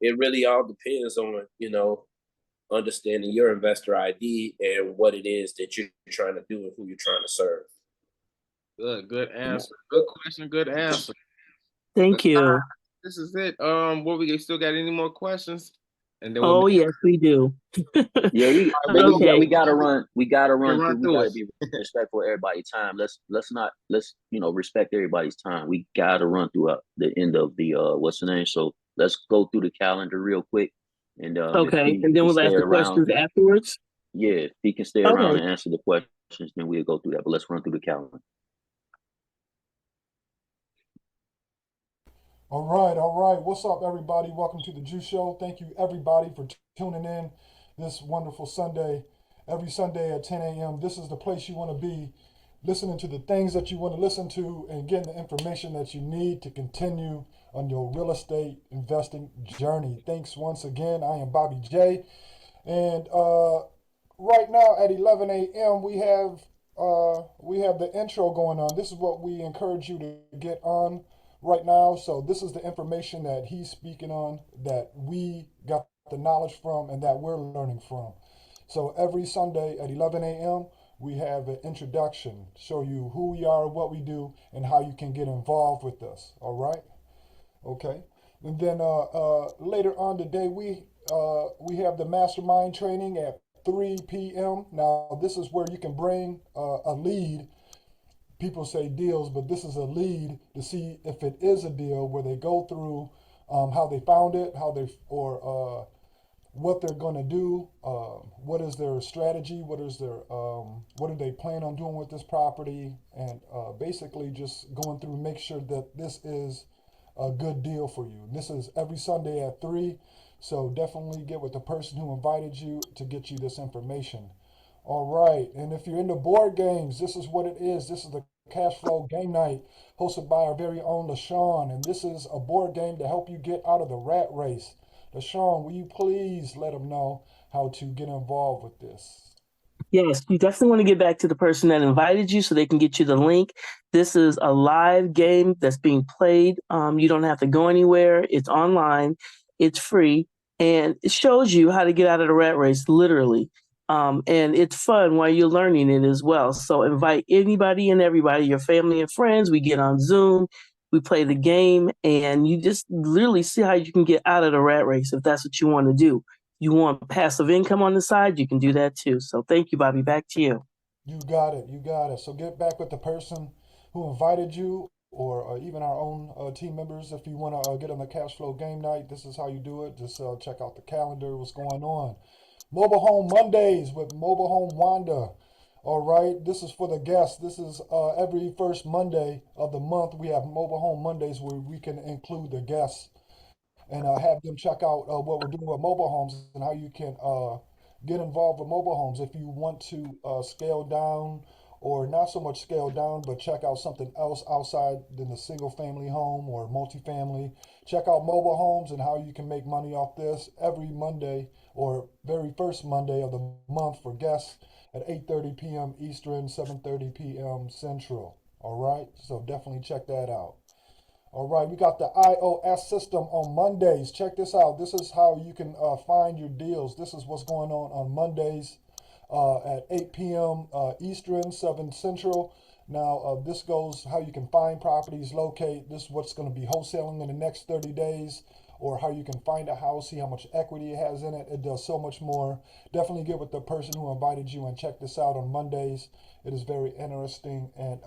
it really all depends on, understanding your investor ID and what it is that you're trying to do and who you're trying to serve. Good answer. Good question. Good answer. Thank you. This is it. What we still got any more questions? And then yes, we do. Yeah, we gotta run. We gotta run through. We gotta it. be respectful of everybody's time. Let's respect everybody's time. We gotta run through the end of the what's the name? So let's go through the calendar real quick. And okay, and then we'll ask the questions afterwards. Yeah, if he can stay around and answer the questions, then we'll go through that. But let's run through the calendar. All right. What's up, everybody? Welcome to the Juice Show. Thank you, everybody, for tuning in this wonderful Sunday. Every Sunday at 10 a.m. This is the place you want to be, listening to the things that you want to listen to and getting the information that you need to continue on your real estate investing journey. Thanks once again. I am Bobby J. And right now at 11 a.m. we have the intro going on. This is what we encourage you to get on right now. So this is the information that he's speaking on, that we got the knowledge from and that we're learning from. So every Sunday at 11 a.m. we have an introduction, show you who we are, what we do, and how you can get involved with us. All right? Okay. And then later on today, we have the mastermind training at 3 p.m. Now, this is where you can bring a lead. People say deals, but this is a lead to see if it is a deal, where they go through how they found it, what they're going to do, what is their strategy, what do they plan on doing with this property, and basically just going through and make sure that this is a good deal for you. This is every Sunday at 3, so definitely get with the person who invited you to get you this information. All right, and if you're into board games, this is what it is. This is the Cash Flow Game Night, hosted by our very own LaShawn, and this is a board game to help you get out of the rat race. LaShawn, will you please let them know how to get involved with this? Yes, you definitely want to get back to the person that invited you so they can get you the link. This is a live game that's being played. You don't have to go anywhere. It's online. It's free. And it shows you how to get out of the rat race, literally. And it's fun while you're learning it as well. So invite anybody and everybody, your family and friends. We get on Zoom. We play the game. And you just literally see how you can get out of the rat race if that's what you want to do. You want passive income on the side, you can do that too. So thank you, Bobby. Back to you. You got it. You got it. So get back with the person who invited you, or even our own team members. If you want to get on the cash flow game night, this is how you do it. Just check out the calendar. What's going on? Mobile Home Mondays with Mobile Home Wanda. All right. This is for the guests. This is every first Monday of the month. We have Mobile Home Mondays where we can include the guests and have them check out what we're doing with mobile homes and how you can get involved with mobile homes. If you want to scale down or not so much scale down, but check out something else outside than the single family home or multifamily, check out mobile homes and how you can make money off this every Monday or very first Monday of the month for guests at 8:30 p.m. Eastern, 7:30 p.m. Central. All right, so definitely check that out. All right, we got the iOS system on Mondays. Check this out. This is how you can find your deals. This is what's going on Mondays at 8 p.m. Eastern, 7 Central. Now, this goes how you can find properties, locate. This is what's going to be wholesaling in the next 30 days, or how you can find a house, see how much equity it has in it. It does so much more. Definitely get with the person who invited you and check this out on Mondays. It is very interesting and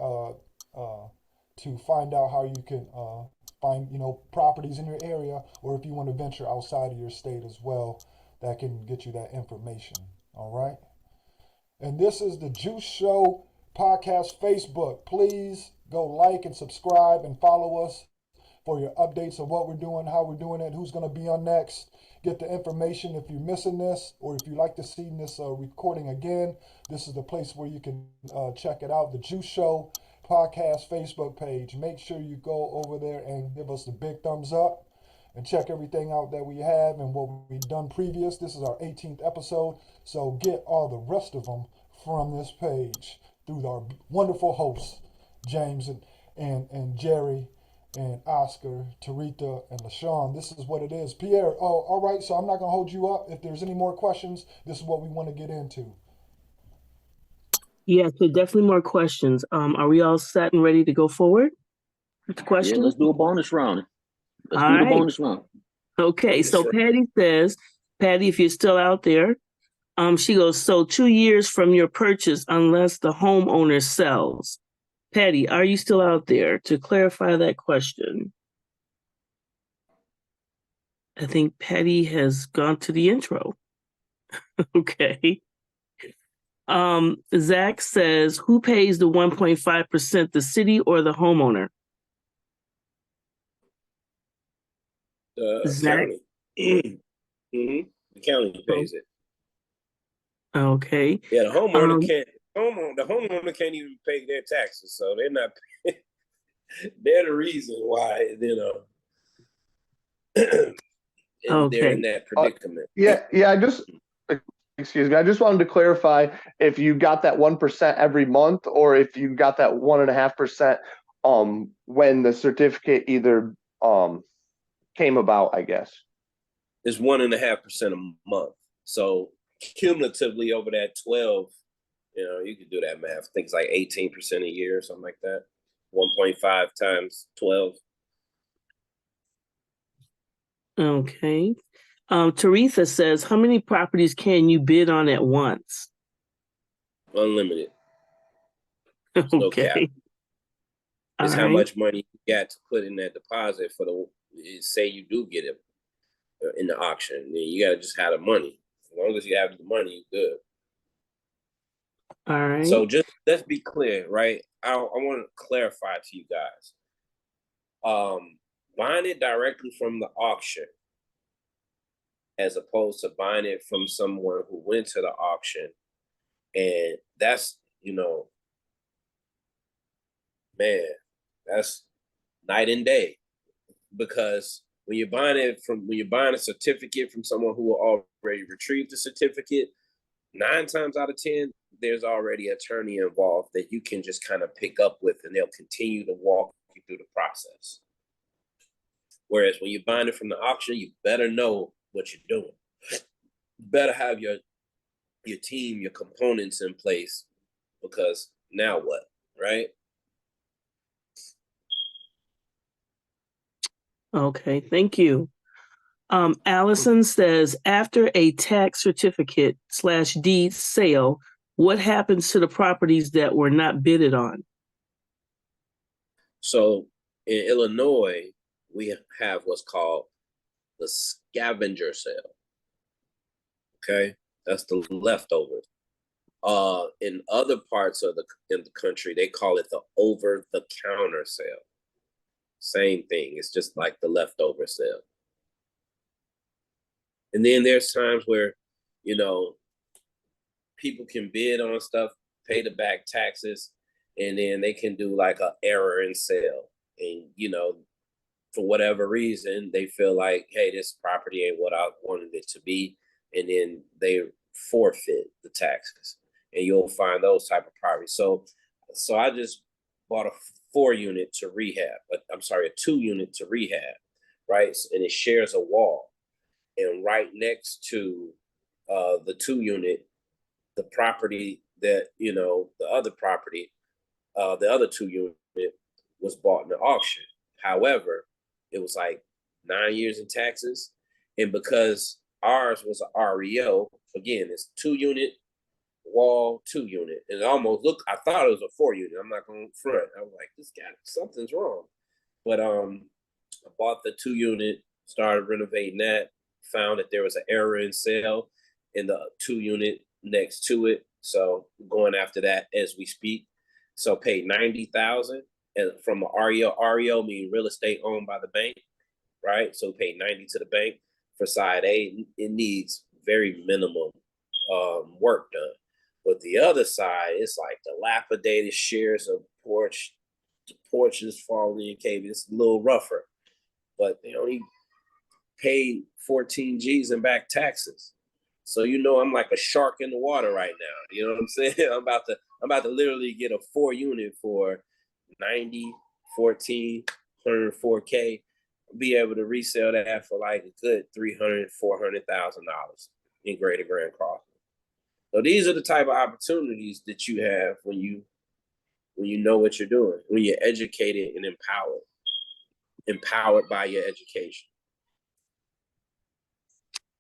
to find out how you can find properties in your area, or if you want to venture outside of your state as well, that can get you that information. All right. And this is the Juice Show Podcast Facebook. Please go like and subscribe and follow us for your updates of what we're doing, how we're doing it, who's going to be on next. Get the information if you're missing this, or if you like to see this recording again. This is the place where you can check it out. The Juice Show Podcast Facebook page. Make sure you go over there and give us the big thumbs up and check everything out that we have and what we've done previous. This is our 18th episode, so get all the rest of them from this page through our wonderful hosts, James and Jerry and Oscar, Tarita, and LaShawn. This is what it is. Pierre, all right, so I'm not going to hold you up. If there's any more questions, this is what we want to get into. Yes, so definitely more questions. Are we all set and ready to go forward with questions? Yeah, let's do a bonus round. Let's all do the right. bonus round. Okay, so Patty says, Patty, if you're still out there, she goes, so 2 years from your purchase unless the homeowner sells. Patty, are you still out there to clarify that question? I think Patty has gone to the intro. Okay. Zach says, who pays the 1.5%, the city or the homeowner? The Zach? county. Mm-hmm. The county pays it. Okay. Yeah, the homeowner can't. The homeowner can't even pay their taxes, so they're not. They're the reason why they're in that predicament. I just excuse me. I just wanted to clarify if you got that 1% every month, or if you got that 1.5% when the certificate either came about. I guess it's 1.5% a month. So cumulatively over that 12, you could do that math. I think it's like 18% a year or something like that. 1.5 times 12. Okay. Teresa says, how many properties can you bid on at once? Unlimited. There's okay. No cap. It's how right. much money you got to put in that deposit say you do get it in the auction. You got to just have the money. As long as you have the money, you're good. All right. So just let's be clear, right? I want to clarify to you guys. Buying it directly from the auction as opposed to buying it from someone who went to the auction. And that's, that's night and day. Because when you're buying a certificate from someone who already retrieved the certificate, 9 times out of 10, there's already an attorney involved that you can just kind of pick up with, and they'll continue to walk you through the process. Whereas when you're buying it from the auction, you better know what you're doing. You better have your team, your components in place, because now what, right? Okay, thank you. Allison says, after a tax certificate / deed sale, what happens to the properties that were not bidded on? So in Illinois, we have what's called the scavenger sale. Okay, that's the leftovers. In other parts of the country, they call it the over-the-counter sale. Same thing. It's just like the leftover sale. And then there's times where, you know, people can bid on stuff, pay the back taxes, and then they can do like an error in sale. And, you know, for whatever reason, they feel like, hey, this property ain't what I wanted it to be. And then they forfeit the taxes. And you'll find those type of properties. So I just bought a 4-unit to rehab. I'm sorry, a 2-unit to rehab, right? And it shares a wall. And right next to the 2-unit, the property that, you know, the other property, the other 2-unit was bought in the auction. However, it was like 9 years in taxes. And because ours was an REO, again, it's 2-unit, wall, 2-unit. And it almost looked, I thought it was a 4-unit. I'm not going to front. I was like, this guy, something's wrong. But I bought the 2-unit, started renovating that, found that there was an error in sale in the 2-unit next to it. So going after that as we speak. So paid $90,000 and from a REO meaning real estate owned by the bank, right? So paid $90,000 to the bank for side A. It needs very minimum work done. But the other side, it's like dilapidated shares of porch. The porch is falling in cave. It's a little rougher, but they only paid 14 G's in back taxes. So you know I'm like a shark in the water right now. You know what I'm saying? I'm about to literally get a 4-unit for 90, 14, 104K. Be able to resell that for like a good $300,000, $400,000 in Greater Grand Crossing. So these are the type of opportunities that you have when you know what you're doing, when you're educated and empowered by your education.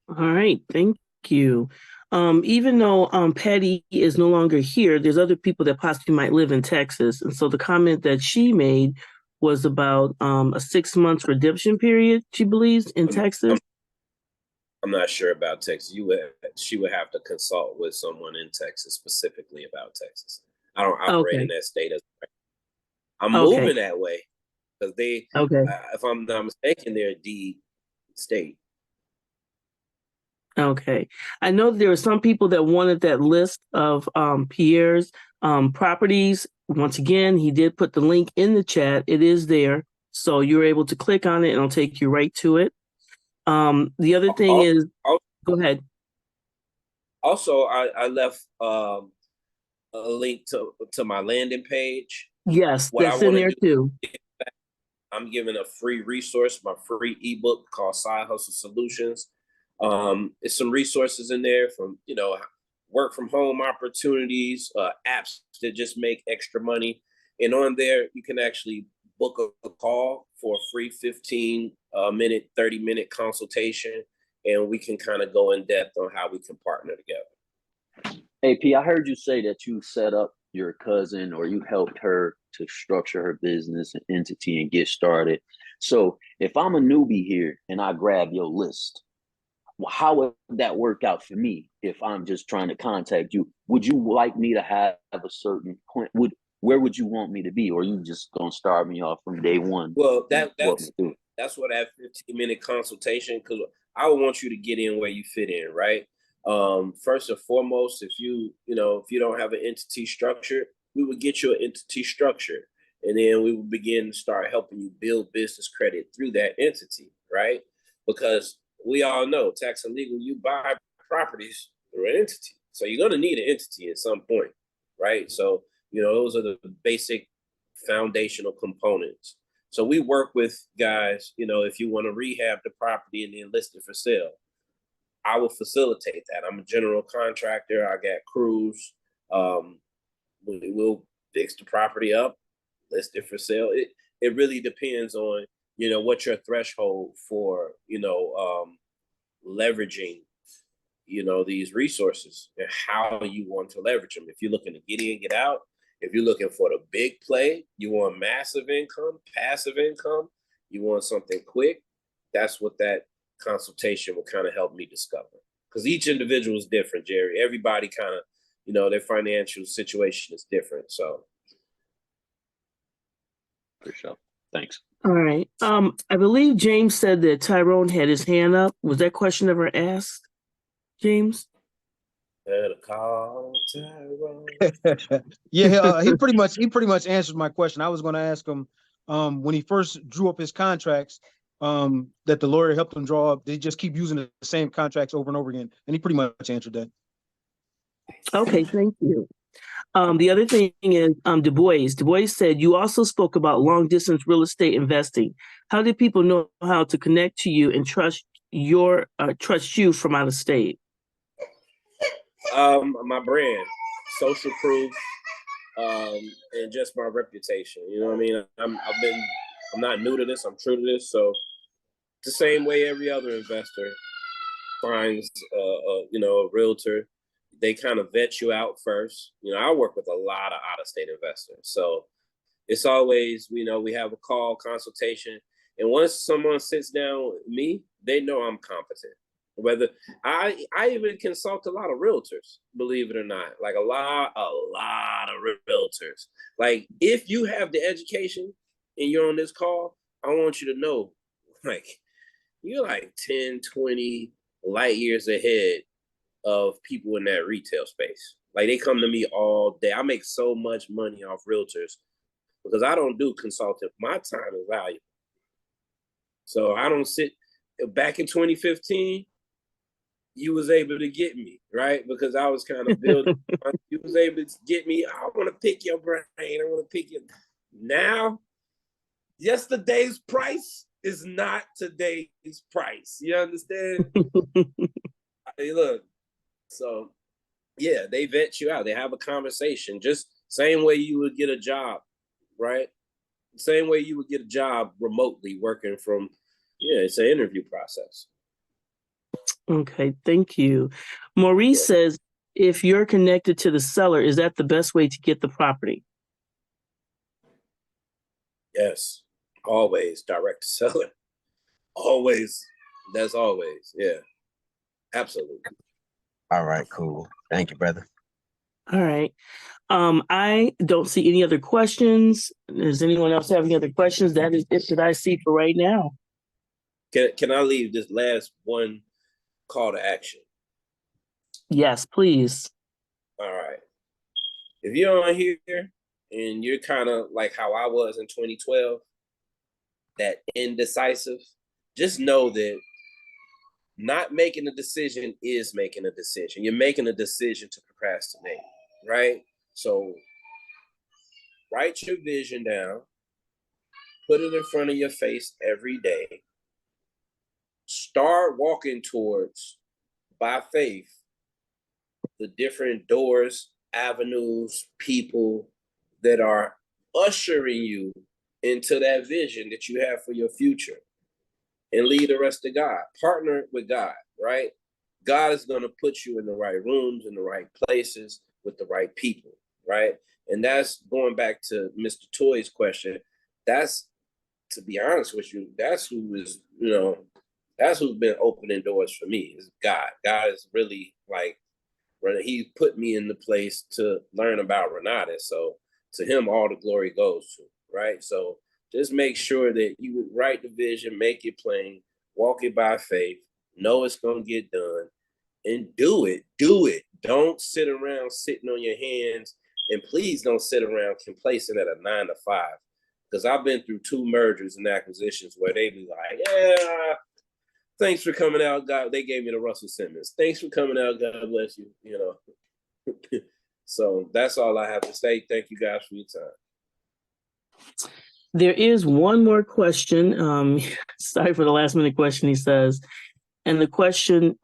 All right, thank you. Even though Patty is no longer here, there's other people that possibly might live in Texas. And so the comment that she made was about a 6 months redemption period, she believes, in Texas. I'm not sure about Texas. She would have to consult with someone in Texas specifically about Texas. I don't operate in that state. I'm moving that way because they, if I'm not mistaken, they're a deed state. Okay. I know there are some people that wanted that list of Pierre's properties. Once again, he did put the link in the chat. It is there. So you're able to click on it and it'll take you right to it. The other thing is, go ahead. Also, I left a link to my landing page. Yes, that's in there too. I'm giving a free resource, my free ebook called Side Hustle Solutions. It's some resources in there from, you know, work from home opportunities, apps that just make extra money. And on there, you can actually book a call for a free 15-minute, 30-minute consultation. And we can kind of go in depth on how we can partner together. Hey, P, I heard you say that you set up your cousin or you helped her to structure her business and entity and get started. So if I'm a newbie here and I grab your list, how would that work out for me if I'm just trying to contact you? Would you like me to have a certain point? Where would you want me to be? Or are you just going to start me off from day one? Well, that's what that 15-minute consultation, because I would want you to get in where you fit in, right? First and foremost, if you don't have an entity structure, we would get you an entity structure. And then we would begin to start helping you build business credit through that entity, right? Because we all know tax and legal, you buy properties through an entity. So you're going to need an entity at some point, right? So, those are the basic foundational components. So we work with guys, if you want to rehab the property and then list it for sale, I will facilitate that. I'm a general contractor. I got crews. We'll fix the property up, list it for sale. It really depends on, what your threshold for, leveraging, these resources and how you want to leverage them. If you're looking to get in, get out, if you're looking for the big play, you want massive income, passive income, you want something quick, that's what that consultation will kind of help me discover. Because each individual is different, Jerry. Everybody kind of, their financial situation is different. So. For sure. Thanks. All right. I believe James said that Tyrone had his hand up. Was that question ever asked, James? Better call Tyrone. Yeah, he pretty much answered my question. I was going to ask him when he first drew up his contracts that the lawyer helped him draw up. They just keep using the same contracts over and over again, and he pretty much answered that. Okay, thank you. The other thing is Du Bois. Du Bois said you also spoke about long distance real estate investing. How do people know how to connect to you and trust you from out of state? My brand, social proof, and just my reputation. You know what I mean? I'm not new to this. I'm true to this. So the same way every other investor finds, a realtor, they kind of vet you out first. I work with a lot of out-of-state investors. So it's always, we have a call consultation. And once someone sits down with me, they know I'm competent. Whether I even consult a lot of realtors, believe it or not, like a lot of realtors. Like if you have the education and you're on this call, I want you to know, like, you're like 10, 20 light years ahead of people in that retail space. Like they come to me all day. I make so much money off realtors because I don't do consulting. My time is valuable. So I don't sit. Back in 2015, you was able to get me, right? Because I was kind of building. You was able to get me. I want to pick your brain. I want to pick your. Now, yesterday's price is not today's price. You understand? Hey, look. So, yeah, they vet you out. They have a conversation. Just same way you would get a job, right? Same way you would get a job remotely working from. Yeah, it's an interview process. Okay, thank you. Maurice says, if you're connected to the seller, is that the best way to get the property? Yes, always direct to seller. Always. That's always. Yeah, absolutely. All right, cool. Thank you, brother. All right. I don't see any other questions. Does anyone else have any other questions? That is it that I see for right now. Can I leave this last one call to action? Yes, please. All right. If you're on here and you're kind of like how I was in 2012, that indecisive, just know that not making a decision is making a decision. You're making a decision to procrastinate, right? So write your vision down, put it in front of your face every day. Start walking towards, by faith, the different doors, avenues, people that are ushering you into that vision that you have for your future. And lead the rest to God. Partner with God, right? God is going to put you in the right rooms, in the right places, with the right people, right? And that's going back to Mr. Toy's question. That's, to be honest with you, that's who is, that's who's been opening doors for me is God. God is really like, he put me in the place to learn about Renata. So to him, all the glory goes to, right? So just make sure that you write the vision, make it plain, walk it by faith, know it's going to get done, and do it. Do it. Don't sit around sitting on your hands, and please don't sit around complacent at a 9 to 5. Because I've been through 2 mergers and acquisitions where they be like, yeah, thanks for coming out, God. They gave me the Russell Simmons. Thanks for coming out. God bless you. So that's all I have to say. Thank you guys for your time. There is one more question. Sorry for the last minute question, he says. And the question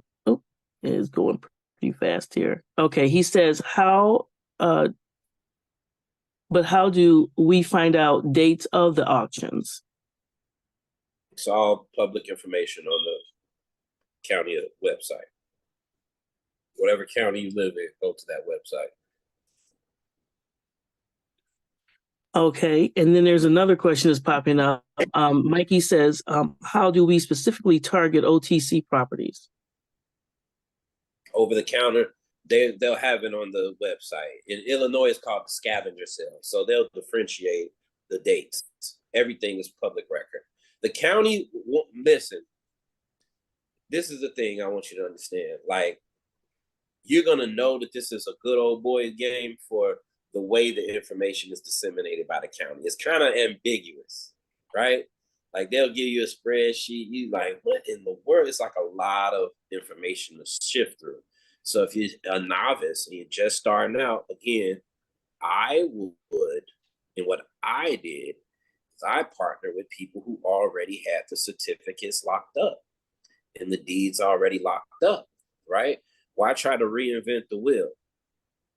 is going pretty fast here. Okay, he says, how do we find out dates of the auctions? It's all public information on the county website. Whatever county you live in, go to that website. Okay, and then there's another question that's popping up. Mikey says, how do we specifically target OTC properties? Over the counter, they'll have it on the website. In Illinois, it's called the scavenger sale. So they'll differentiate the dates. Everything is public record. The county, listen, this is the thing I want you to understand. Like, you're going to know that this is a good old boy game for the way the information is disseminated by the county. It's kind of ambiguous, right? Like, they'll give you a spreadsheet. You like, what in the world? It's like a lot of information to shift through. So if you're a novice and you're just starting out, again, I would, and what I did is I partnered with people who already had the certificates locked up and the deeds already locked up, right? Why try to reinvent the wheel?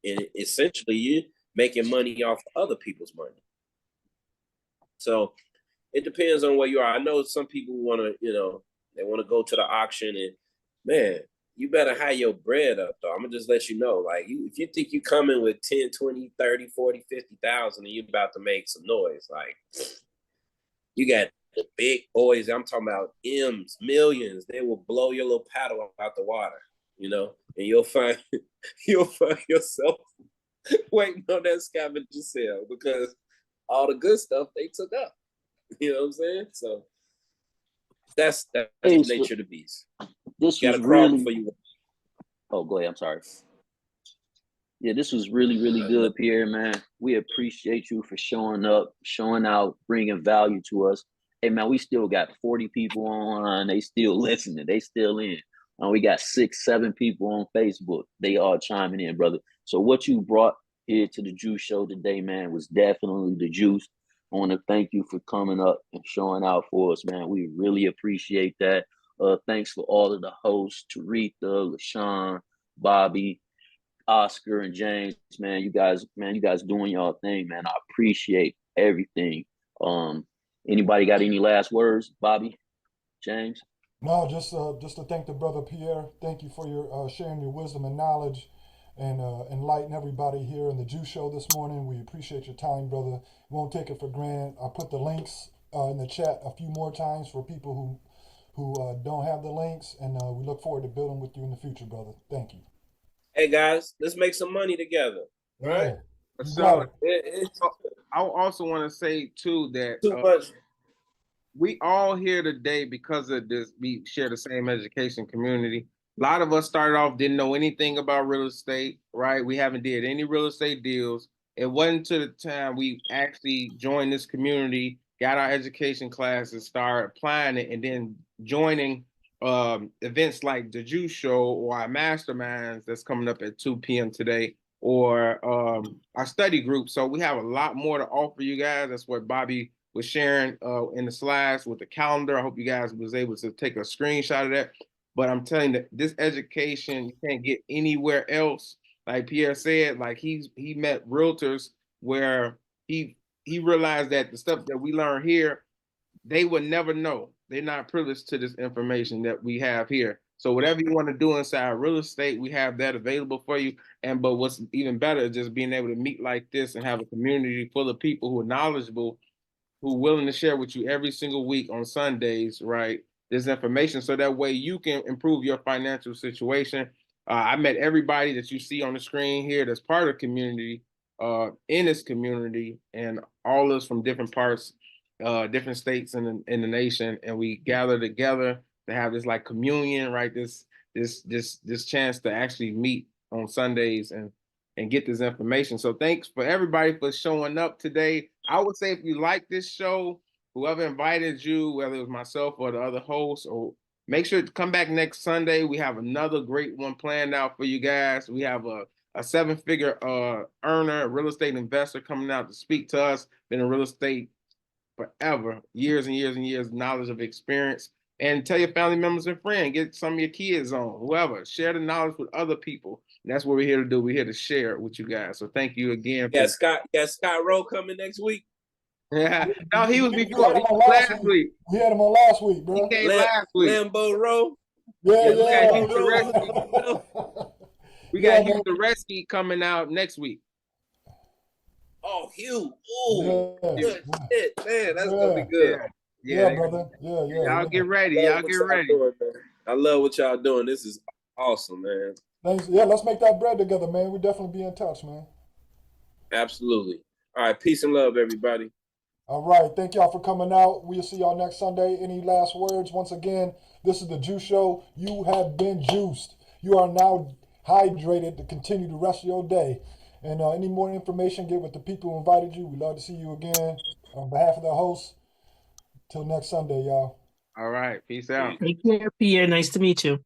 And essentially, you're making money off other people's money. So it depends on where you are. I know some people want to, they want to go to the auction and, man, you better have your bread up, though. I'm going to just let you know, like, if you think you come in with 10, 20, 30, 40, 50,000 and you're about to make some noise, like, you got the big boys. I'm talking about M's, millions. They will blow your little paddle out the water, and you'll find yourself waiting on that scavenger sale because all the good stuff they took up. You know what I'm saying? So that's the nature of the beast. This You was gotta crawl really. before you. Oh, go ahead. I'm sorry. Yeah, this was really, really good, Pierre, man. We appreciate you for showing up, showing out, bringing value to us. Hey, man, we still got 40 people online. They still listening. They still in. We got 6, 7 people on Facebook. They all chiming in, brother. So what you brought here to the Juice Show today, man, was definitely the juice. I want to thank you for coming up and showing out for us, man. We really appreciate that. Thanks for all of the hosts, Taretha, LaShawn, Bobby, Oscar, and James. Man, you guys doing y'all thing, man. I appreciate everything. Anybody got any last words, Bobby, James? No, just to thank the brother Pierre. Thank you for your sharing your wisdom and knowledge, and enlighten everybody here in the Juice Show this morning. We appreciate your time, brother. Won't take it for granted. I put the links in the chat a few more times for people who don't have the links, and we look forward to building with you in the future, brother. Thank you. Hey guys, let's make some money together. Right? Yeah, So I also want to say too that too much. We all here today because of this. We share the same education community. A lot of us started off didn't know anything about real estate, right? We haven't did any real estate deals. It wasn't until the time we actually joined this community, got our education classes, started applying it, and then joining events like the Juice Show or our masterminds that's coming up at 2 p.m. today, or our study group. So we have a lot more to offer you guys. That's what Bobby was sharing in the slides with the calendar. I hope you guys was able to take a screenshot of that. But I'm telling you that this education you can't get anywhere else. Like Pierre said, like he met realtors where he realized that the stuff that we learn here, they would never know. They're not privileged to this information that we have here. So whatever you want to do inside real estate, we have that available for you. But what's even better is just being able to meet like this and have a community full of people who are knowledgeable, who are willing to share with you every single week on Sundays, right? This information, so that way you can improve your financial situation. I met everybody that you see on the screen here that's part of the community, in this community, and all of us from different parts, different states in the nation, and we gather together to have this like communion, right? This chance to actually meet on Sundays and get this information. So thanks for everybody for showing up today. I would say if you like this show, whoever invited you, whether it was myself or the other hosts, or make sure to come back next Sunday. We have another great one planned out for you guys. We have a a seven-figure earner, a real estate investor coming out to speak to us. Been in real estate forever, years and years and years, knowledge of experience. And tell your family members and friends, get some of your kids on, whoever. Share the knowledge with other people. And that's what we're here to do. We're here to share it with you guys. So thank you again. Yeah, Scott Rowe coming next week. Yeah. No, he was We before. had He him on was last last week. week. We had him on last week, bro. He came last week. Lambo Rowe. Yeah, Yeah, yeah. Hugh Tereski. We got Hugh Tereski coming out next week. Oh, Hugh. Ooh, Yeah. good shit, man. That's gonna be good. Yeah, brother. Yeah, yeah. Y'all get ready. I love Y'all what get y'all ready. doing, man. I love what y'all doing. This is awesome, man. Thanks. Yeah, let's make that bread together, man. We definitely be in touch, man. Absolutely. All right, peace and love, everybody. All right. Thank y'all for coming out. We'll see y'all next Sunday. Any last words? Once again, this is the Juice Show. You have been juiced. You are now hydrated to continue the rest of your day. And any more information, get with the people who invited you. We'd love to see you again. On behalf of the host, till next Sunday, y'all. All right. Peace out. Take care, Pierre. Nice to meet you.